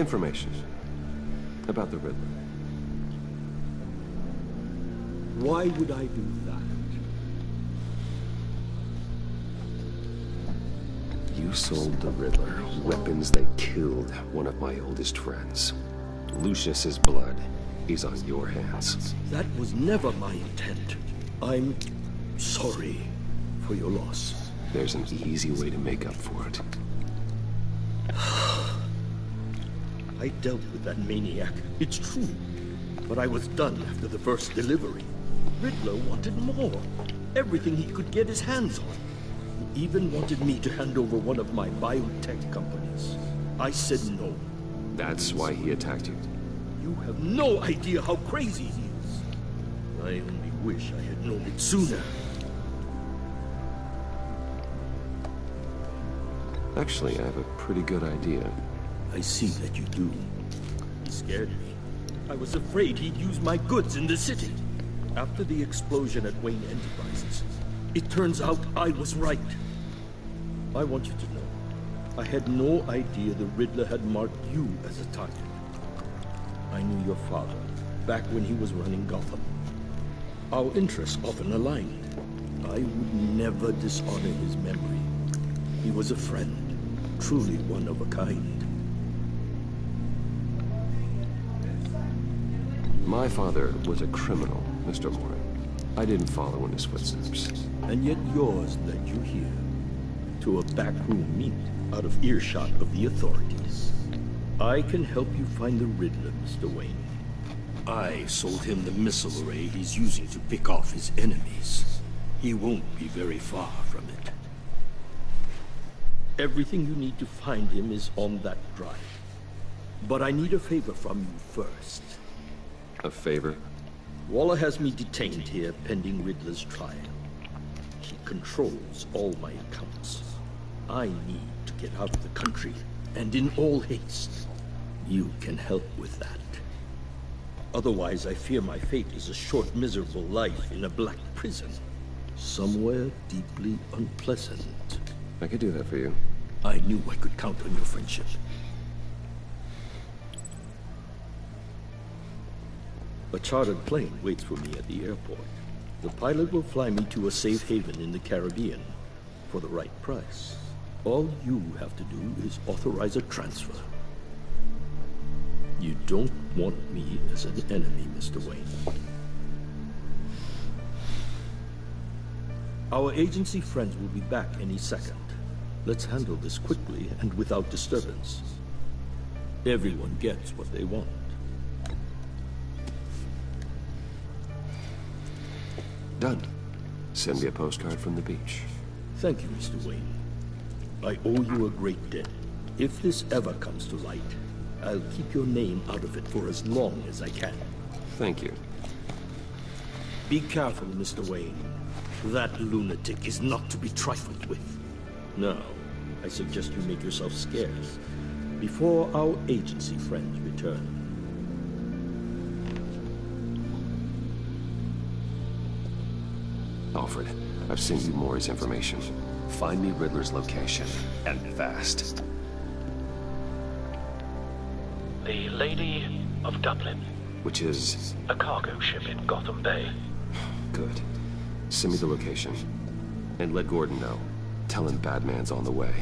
Information. About the Riddler. Why would I do that? You sold the Riddler weapons that killed one of my oldest friends. Lucius's blood is on your hands. That was never my intent. I'm sorry for your loss. There's an easy way to make up for it. I dealt with that maniac, it's true. But I was done after the first delivery. Riddler wanted more. Everything he could get his hands on. He even wanted me to hand over one of my biotech companies. I said no. That's why he attacked you. You have no idea how crazy he is. I only wish I had known it sooner. Actually, I have a pretty good idea. I see that you do. He scared me. I was afraid he'd use my goods in the city. After the explosion at Wayne Enterprises, it turns out I was right. I want you to know, I had no idea the Riddler had marked you as a target. I knew your father, back when he was running Gotham. Our interests often aligned. I would never dishonor his memory. He was a friend, truly one of a kind. My father was a criminal, Mr. Mori. I didn't follow in his footsteps. And yet yours led you here, to a backroom meet, out of earshot of the authorities. I can help you find the Riddler, Mr. Wayne. I sold him the missile array he's using to pick off his enemies. He won't be very far from it. Everything you need to find him is on that drive. But I need a favor from you first. A favor? Waller has me detained here pending Riddler's trial. He controls all my accounts. I need to get out of the country, and in all haste. You can help with that. Otherwise, I fear my fate is a short, miserable life in a black prison. Somewhere deeply unpleasant. I could do that for you. I knew I could count on your friendship. A chartered plane waits for me at the airport. The pilot will fly me to a safe haven in the Caribbean for the right price. All you have to do is authorize a transfer. You don't want me as an enemy, Mr. Wayne. Our agency friends will be back any second. Let's handle this quickly and without disturbance. Everyone gets what they want. Done. Send me a postcard from the beach. Thank you, Mr. Wayne. I owe you a great debt. If this ever comes to light, I'll keep your name out of it for as long as I can. Thank you. Be careful, Mr. Wayne. That lunatic is not to be trifled with. Now, I suggest you make yourself scarce before our agency friends return. Alfred, I've sent you Maury's information. Find me Riddler's location, and fast. The Lady of Dublin. Which is? A cargo ship in Gotham Bay. Good. Send me the location. And let Gordon know. Tell him Batman's on the way.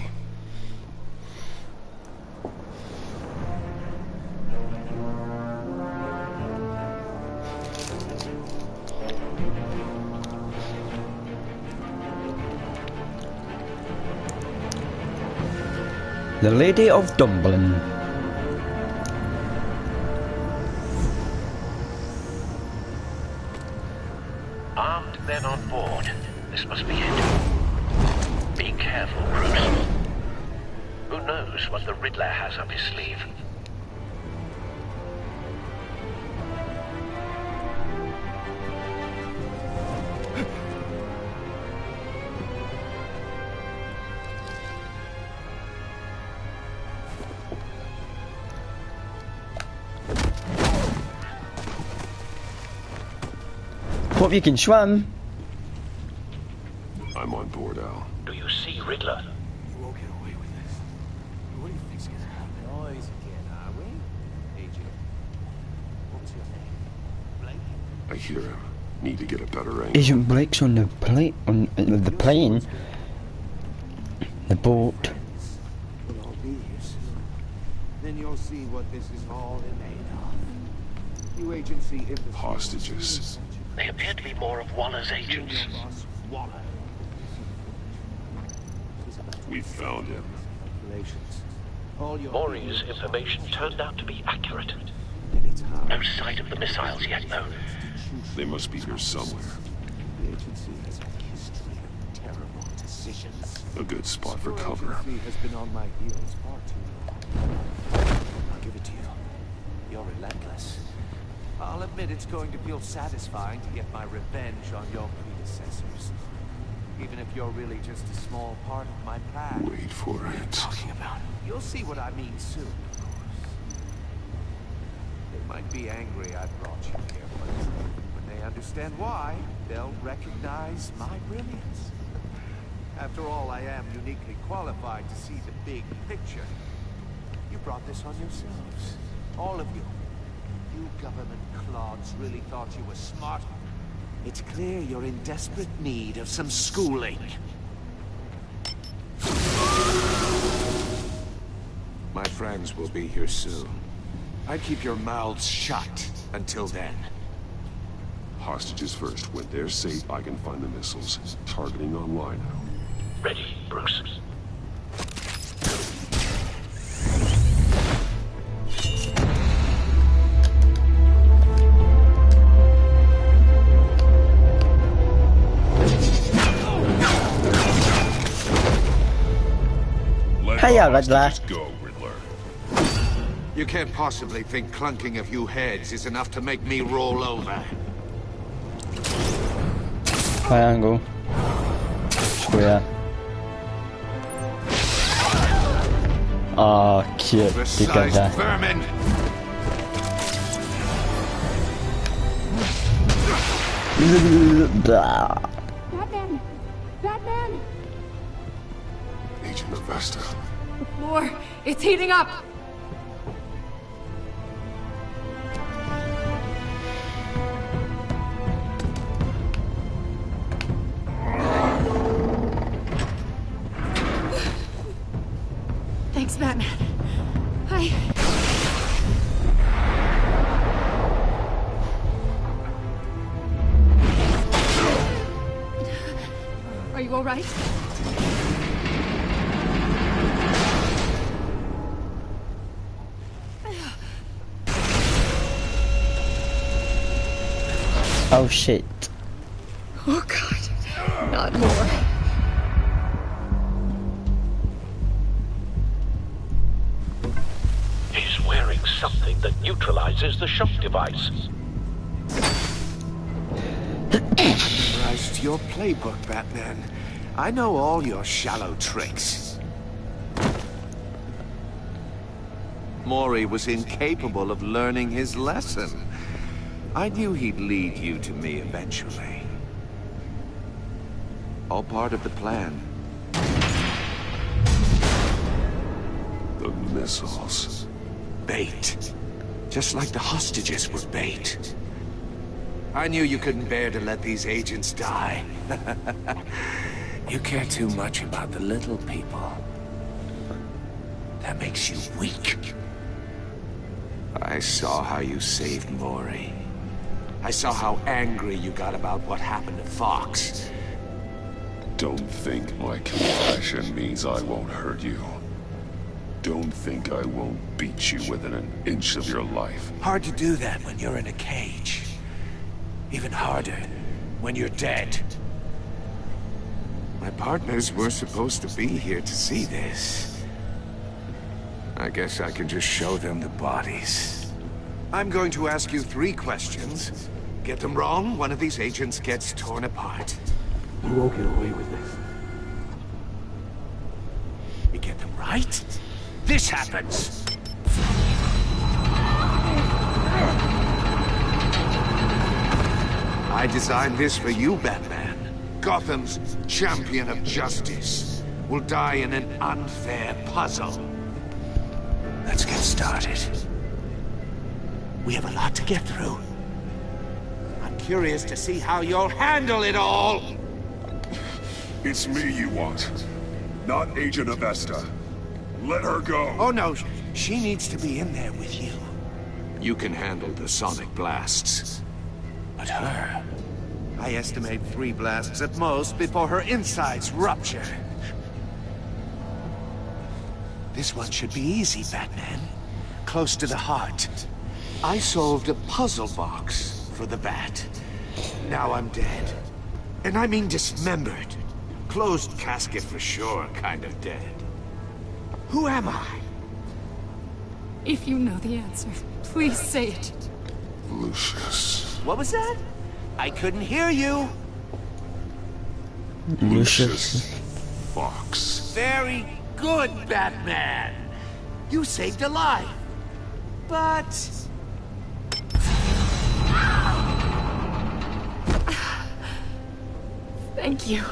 The Lady of Dublin. Armed men on board. This must be it. Be careful, Bruce. Who knows what the Riddler has up his sleeve? Hope you can swim. I'm on board, Al. Do you see Riddler? You won't get away with this. What do you think's gonna happen? Noise again, are we? Agent, what's your name? Blake? I hear him. Need to get a better angle. Agent Blake's on the plane. On the plane. The boat. We'll all be here soon. Then you'll see what this is all made of. You agency Hostages. They appear to be more of Waller's agents. We found him. Maury's information turned out to be accurate. No sight of the missiles yet, though. They must be here somewhere. The agency has a history of terrible decisions. A good spot for cover. The agency has been on my heels far too long. I'll give it to you. You're relentless. I'll admit it's going to feel satisfying to get my revenge on your predecessors. Even if you're really just a small part of my plan. Wait for it. Talking about? You'll see what I mean soon, of course. They might be angry I brought you here, but when they understand why, they'll recognize my brilliance. After all, I am uniquely qualified to see the big picture. You brought this on yourselves. All of you. You government clods really thought you were smart. It's clear you're in desperate need of some schooling. My friends will be here soon. I'd keep your mouths shut until then. Hostages first. When they're safe, I can find the missiles. Targeting online. Ready, Bruce. Hiya, Riddler. Go, Riddler. You can't possibly think clunking a few heads is enough to make me roll over. Triangle. Square. Oh, cute. Precise vermin! Batman! Batman! Agent Avesta. The floor, it's heating up! Thanks, Batman. Are you all right? Oh shit. Oh god. Not more. that neutralizes the shock device. Memorized your playbook, Batman. I know all your shallow tricks. Mori was incapable of learning his lesson. I knew he'd lead you to me eventually. All part of the plan. The missiles. Bait. Just like the hostages were bait. I knew you couldn't bear to let these agents die. You care too much about the little people. That makes you weak. I saw how you saved Mori. I saw how angry you got about what happened to Fox. Don't think my compassion means I won't hurt you. Don't think I won't beat you within an inch of your life. Hard to do that when you're in a cage. Even harder when you're dead. My partners were supposed to be here to see this. I guess I can just show them the bodies. I'm going to ask you 3 questions. Get them wrong, one of these agents gets torn apart. You won't get away with this. You get them right, this happens. I designed this for you, Batman. Gotham's champion of justice will die in an unfair puzzle. Let's get started. We have a lot to get through. I'm curious to see how you'll handle it all. It's me you want, not Agent Avesta. Let her go. Oh no, she needs to be in there with you. You can handle the sonic blasts. But her... I estimate 3 blasts at most before her insides rupture. This one should be easy, Batman. Close to the heart. I solved a puzzle box for the Bat. Now I'm dead. And I mean dismembered. Closed casket for sure, kind of dead. Who am I? If you know the answer, please say it. Lucius. What was that? I couldn't hear you. Lucius Fox. Very good, Batman. You saved a life. But... Thank you.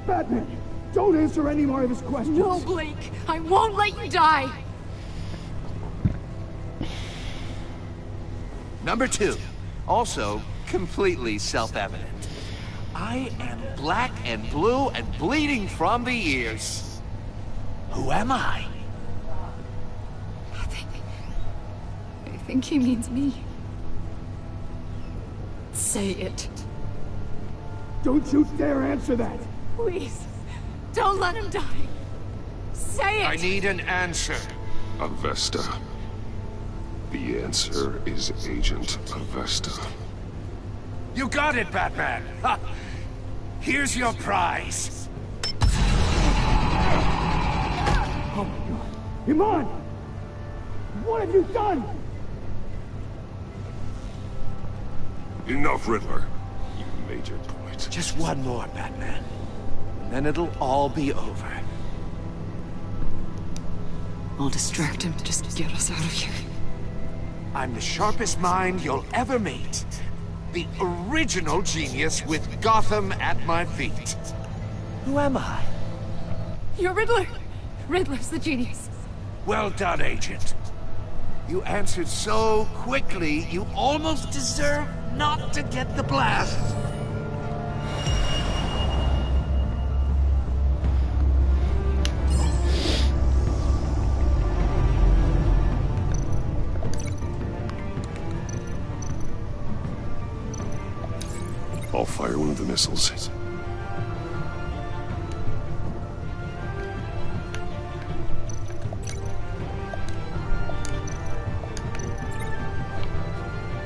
Batman, don't answer any more of his questions. No, Blake. I won't let you die. Number 2. Also, completely self-evident. I am black and blue and bleeding from the ears. Who am I? I think he means me. Say it. Don't you dare answer that. Please. Don't let him die. Say it. I need an answer. Avesta. The answer is Agent Avesta. You got it, Batman. Ha. Here's your prize. Oh my God. Iman! What have you done? Enough, Riddler. You made your point. Just one more, Batman. And then it'll all be over. I'll distract him. Just get us out of here. I'm the sharpest mind you'll ever meet. The original genius with Gotham at my feet. Who am I? You're Riddler. Riddler's the genius. Well done, Agent. You answered so quickly, you almost deserve not to get the blast. I'll fire one of the missiles.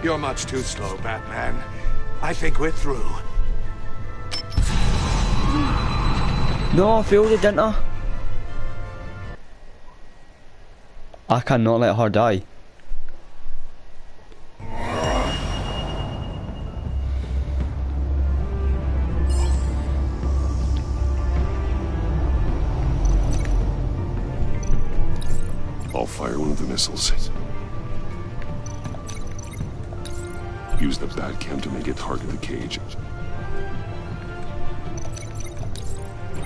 You're much too slow, Batman. I think we're through. No, I failed it, didn't I? I cannot let her die. fire one of the missiles. Use the bat cam to make it target the cage.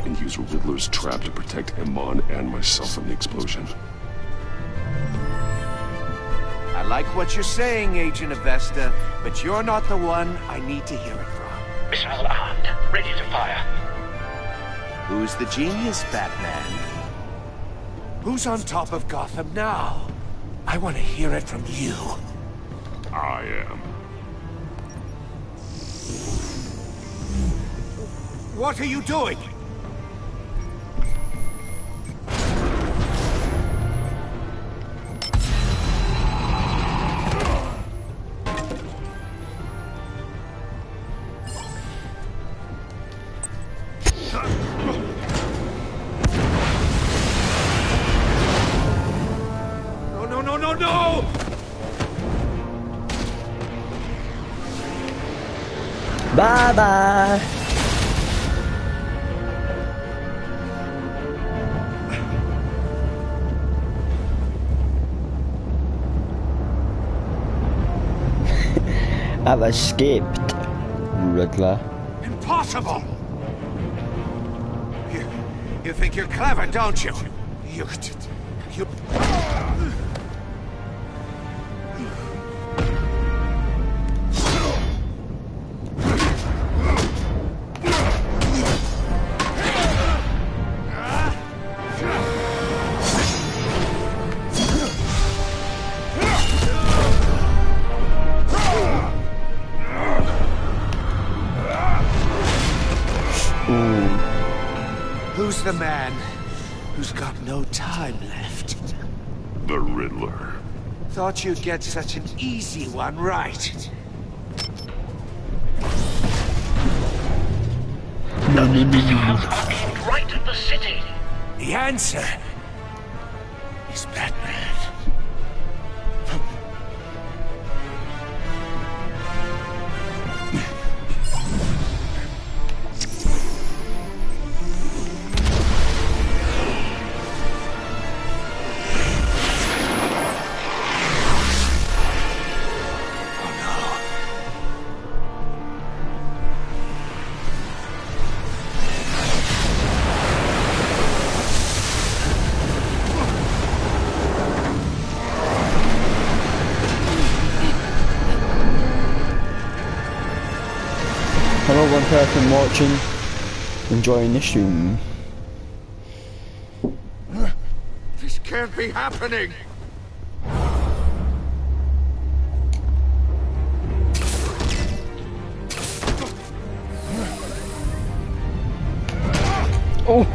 And use Riddler's trap to protect Iman and myself from the explosion. I like what you're saying, Agent Avesta, but you're not the one I need to hear it from. Missile armed, ready to fire. Who's the genius, Batman? Who's on top of Gotham now? I want to hear it from you. I am. What are you doing? No! Bye-bye. I've escaped, Riddler. Impossible! You think you're clever, don't you? You... Who's the man who's got no time left? The Riddler. Thought you'd get such an easy one right. Missiles are aimed right at the city. The answer is Batman. Hello, one person watching, enjoying the stream. This can't be happening! Oh!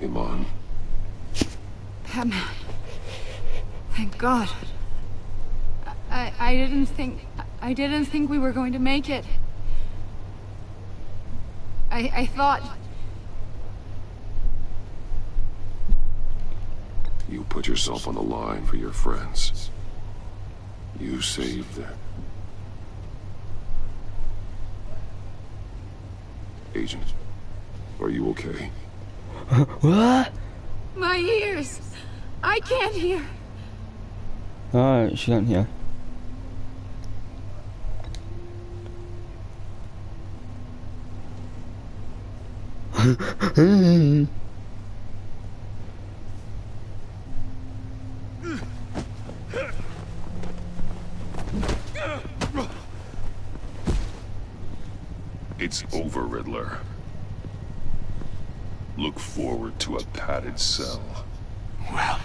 Iman. Batman. Thank God. I didn't think we were going to make it. I thought... You put yourself on the line for your friends. You saved them. Agent, are you okay? What? My ears! I can't hear. Alright, she can't hear. It's over, Riddler. Look forward to a padded cell. Well,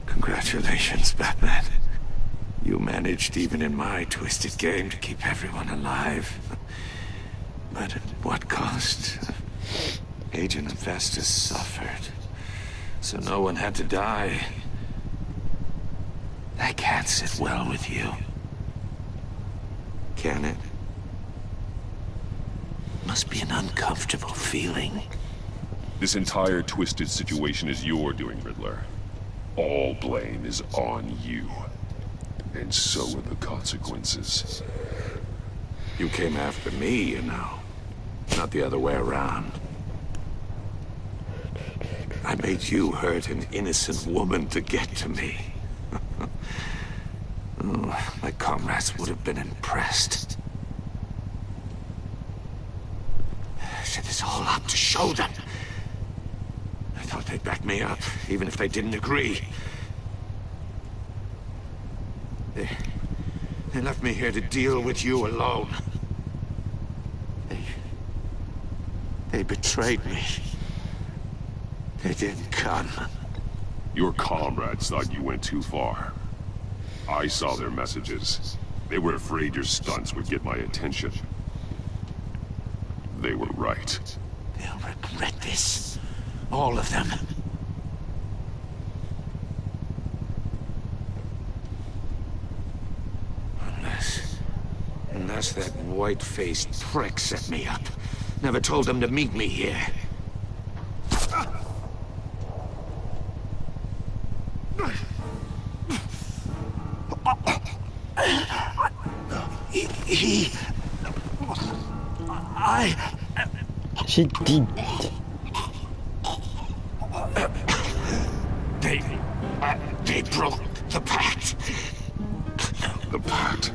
congratulations, Batman. You managed, even in my twisted game, to keep everyone alive. But at what cost? Agent Avesta suffered, so no one had to die. That can't sit well with you. Can it? Must be an uncomfortable feeling. This entire twisted situation is your doing, Riddler. All blame is on you. And so are the consequences. You came after me, you know. Not the other way around. I made you hurt an innocent woman to get to me. Oh, my comrades would have been impressed. I set this all up to show them. I thought they'd back me up, even if they didn't agree. They left me here to deal with you alone. They betrayed me. They didn't come. Your comrades thought you went too far. I saw their messages. They were afraid your stunts would get my attention. They were right. They'll regret this. All of them. Unless that white-faced prick set me up. Never told them to meet me here. She did. They broke the pact. The pact?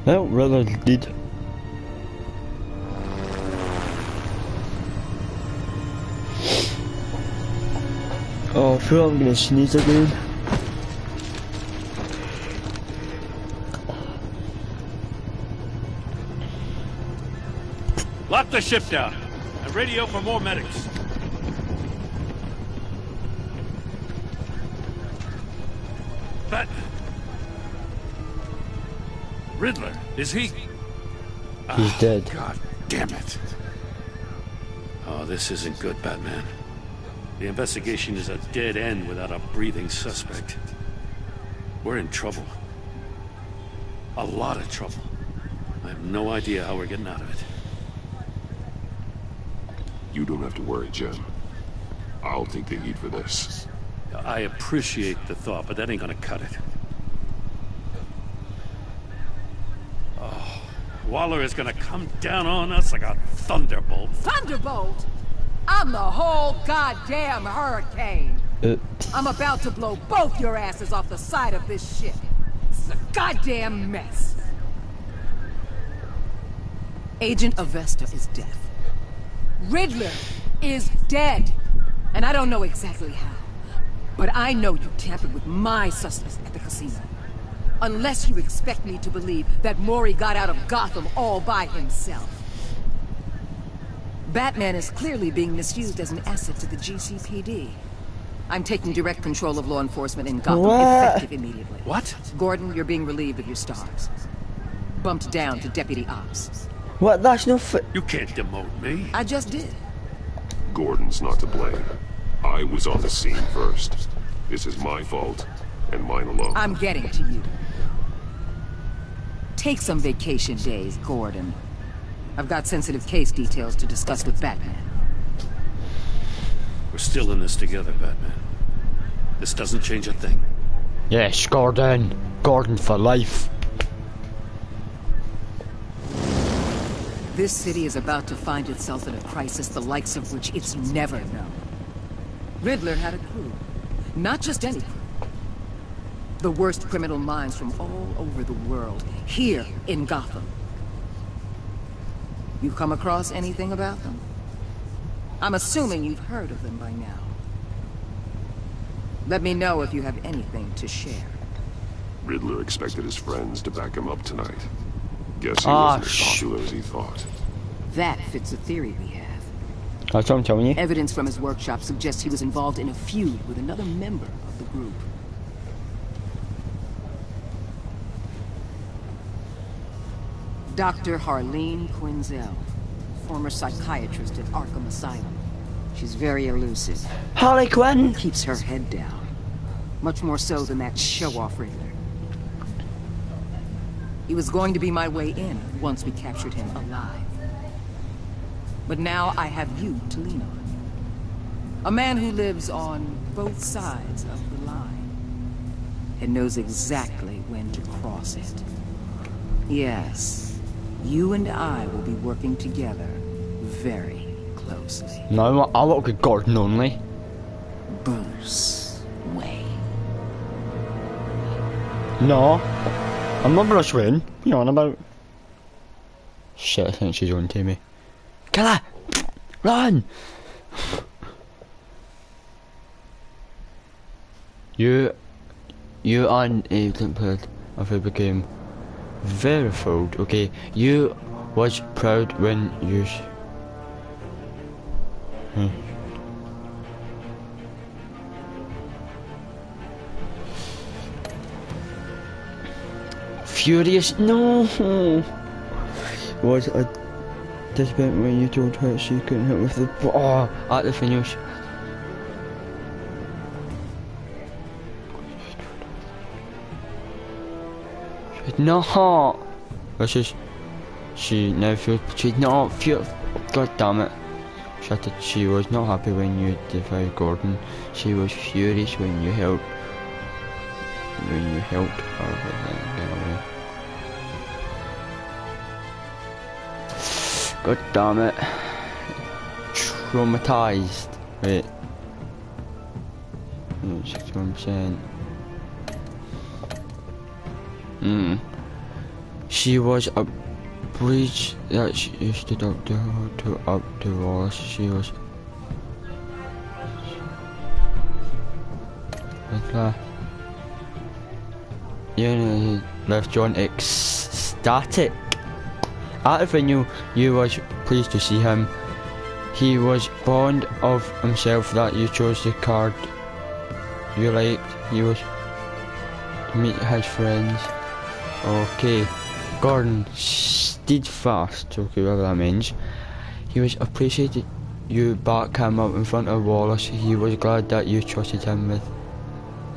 Well, Riddler did. Oh, I feel I'm gonna sneeze again. Lock the ship down and radio for more medics. Batman. Riddler, is he? He's dead. God damn it. Oh, this isn't good, Batman. The investigation is a dead end without a breathing suspect. We're in trouble. A lot of trouble. I have no idea how we're getting out of it. You don't have to worry, Jim. I'll take the heat for this. I appreciate the thought, but that ain't gonna cut it. Oh, Waller is gonna come down on us like a thunderbolt. Thunderbolt? I'm the whole goddamn hurricane. I'm about to blow both your asses off the side of this ship. It's a goddamn mess. Agent Avesta is dead. Riddler is dead. And I don't know exactly how. But I know you tampered with my suspects at the casino. Unless you expect me to believe that Mori got out of Gotham all by himself. Batman is clearly being misused as an asset to the GCPD. I'm taking direct control of law enforcement in Gotham, effective immediately. What? Gordon, you're being relieved of your stars. Bumped down to Deputy Ops. What? That's no fit. You can't demote me. I just did. Gordon's not to blame. I was on the scene first. This is my fault, and mine alone. I'm getting to you. Take some vacation days, Gordon. I've got sensitive case details to discuss with Batman. We're still in this together, Batman. This doesn't change a thing. Yes, Gordon. Gordon for life. This city is about to find itself in a crisis the likes of which it's never known. Riddler had a crew. Not just any crew. The worst criminal minds from all over the world, here in Gotham. You come across anything about them? I'm assuming you've heard of them by now. Let me know if you have anything to share. Riddler expected his friends to back him up tonight. Guess he wasn't as popular as he thought. That fits a theory we have. That's what I'm telling you. Evidence from his workshop suggests he was involved in a feud with another member of the group. Dr. Harleen Quinzel, former psychiatrist at Arkham Asylum. She's very elusive. Harley Quinn! Keeps her head down. Much more so than that show-off Riddler. He was going to be my way in once we captured him alive. But now I have you to lean on. A man who lives on both sides of the line. And knows exactly when to cross it. Yes, you and I will be working together very closely. No, I work with Gordon only. Bruce Wayne. No, I'm not Bruce Wayne. What are you on about? Shit, I think she's on to me. Kill her! Run! You and Agent Ped if it became verified, okay? You was proud when you Furious, no! Was a disappointment when you told her she couldn't hit with the at the finish. No, this is she now feels she's not feel. God damn it! She was not happy when you defied Gordon. She was furious when you helped her get away. God damn it! Traumatized. Wait. 61%. She was a breach that she used to talk to her to up to Wallace. She was yeah, left John ecstatic. At the venue, you was pleased to see him. He was fond of himself that you chose the card you liked. He was to meet his friends. Okay, Gordon steadfast, okay, whatever that means. He was appreciated you back him up in front of Wallace. He was glad that you trusted him with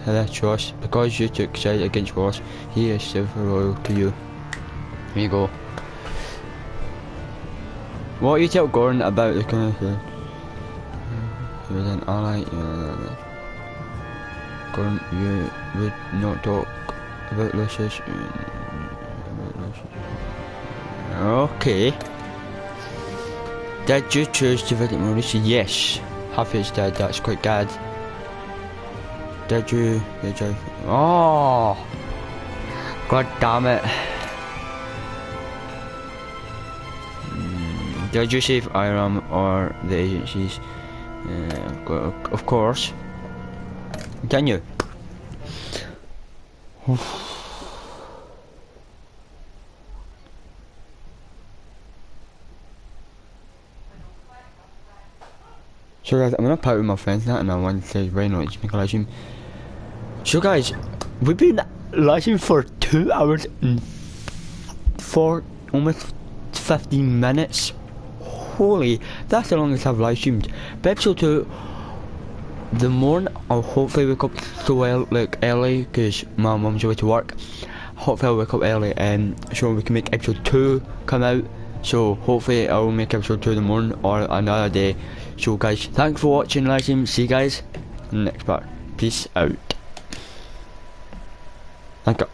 the trust. Because you took side against Wallace, he is still loyal to you. Here you go. What you tell Gordon about the kind of thing? He was an ally, Gordon, you would not talk about Lucius. Okay. Did you choose to visit Maurice? Yes. Happy's dead, that's quite good. Did you? Oh! God damn it. Did you save Iram or the agencies? Of course. Continue. So guys, I'm gonna part with my friends now, and I want to say why not just make a live stream. So guys, we've been live streaming for 2 hours and almost 15 minutes. Holy, that's the longest I've live streamed. But episode 2, the morning, I'll hopefully wake up so early, because my mum's away to work. Hopefully I'll wake up early so we can make episode 2 come out. So hopefully I'll make episode 2 in the morning or another day. So guys, thanks for watching live stream. See you guys in the next part. Peace out. Thank you.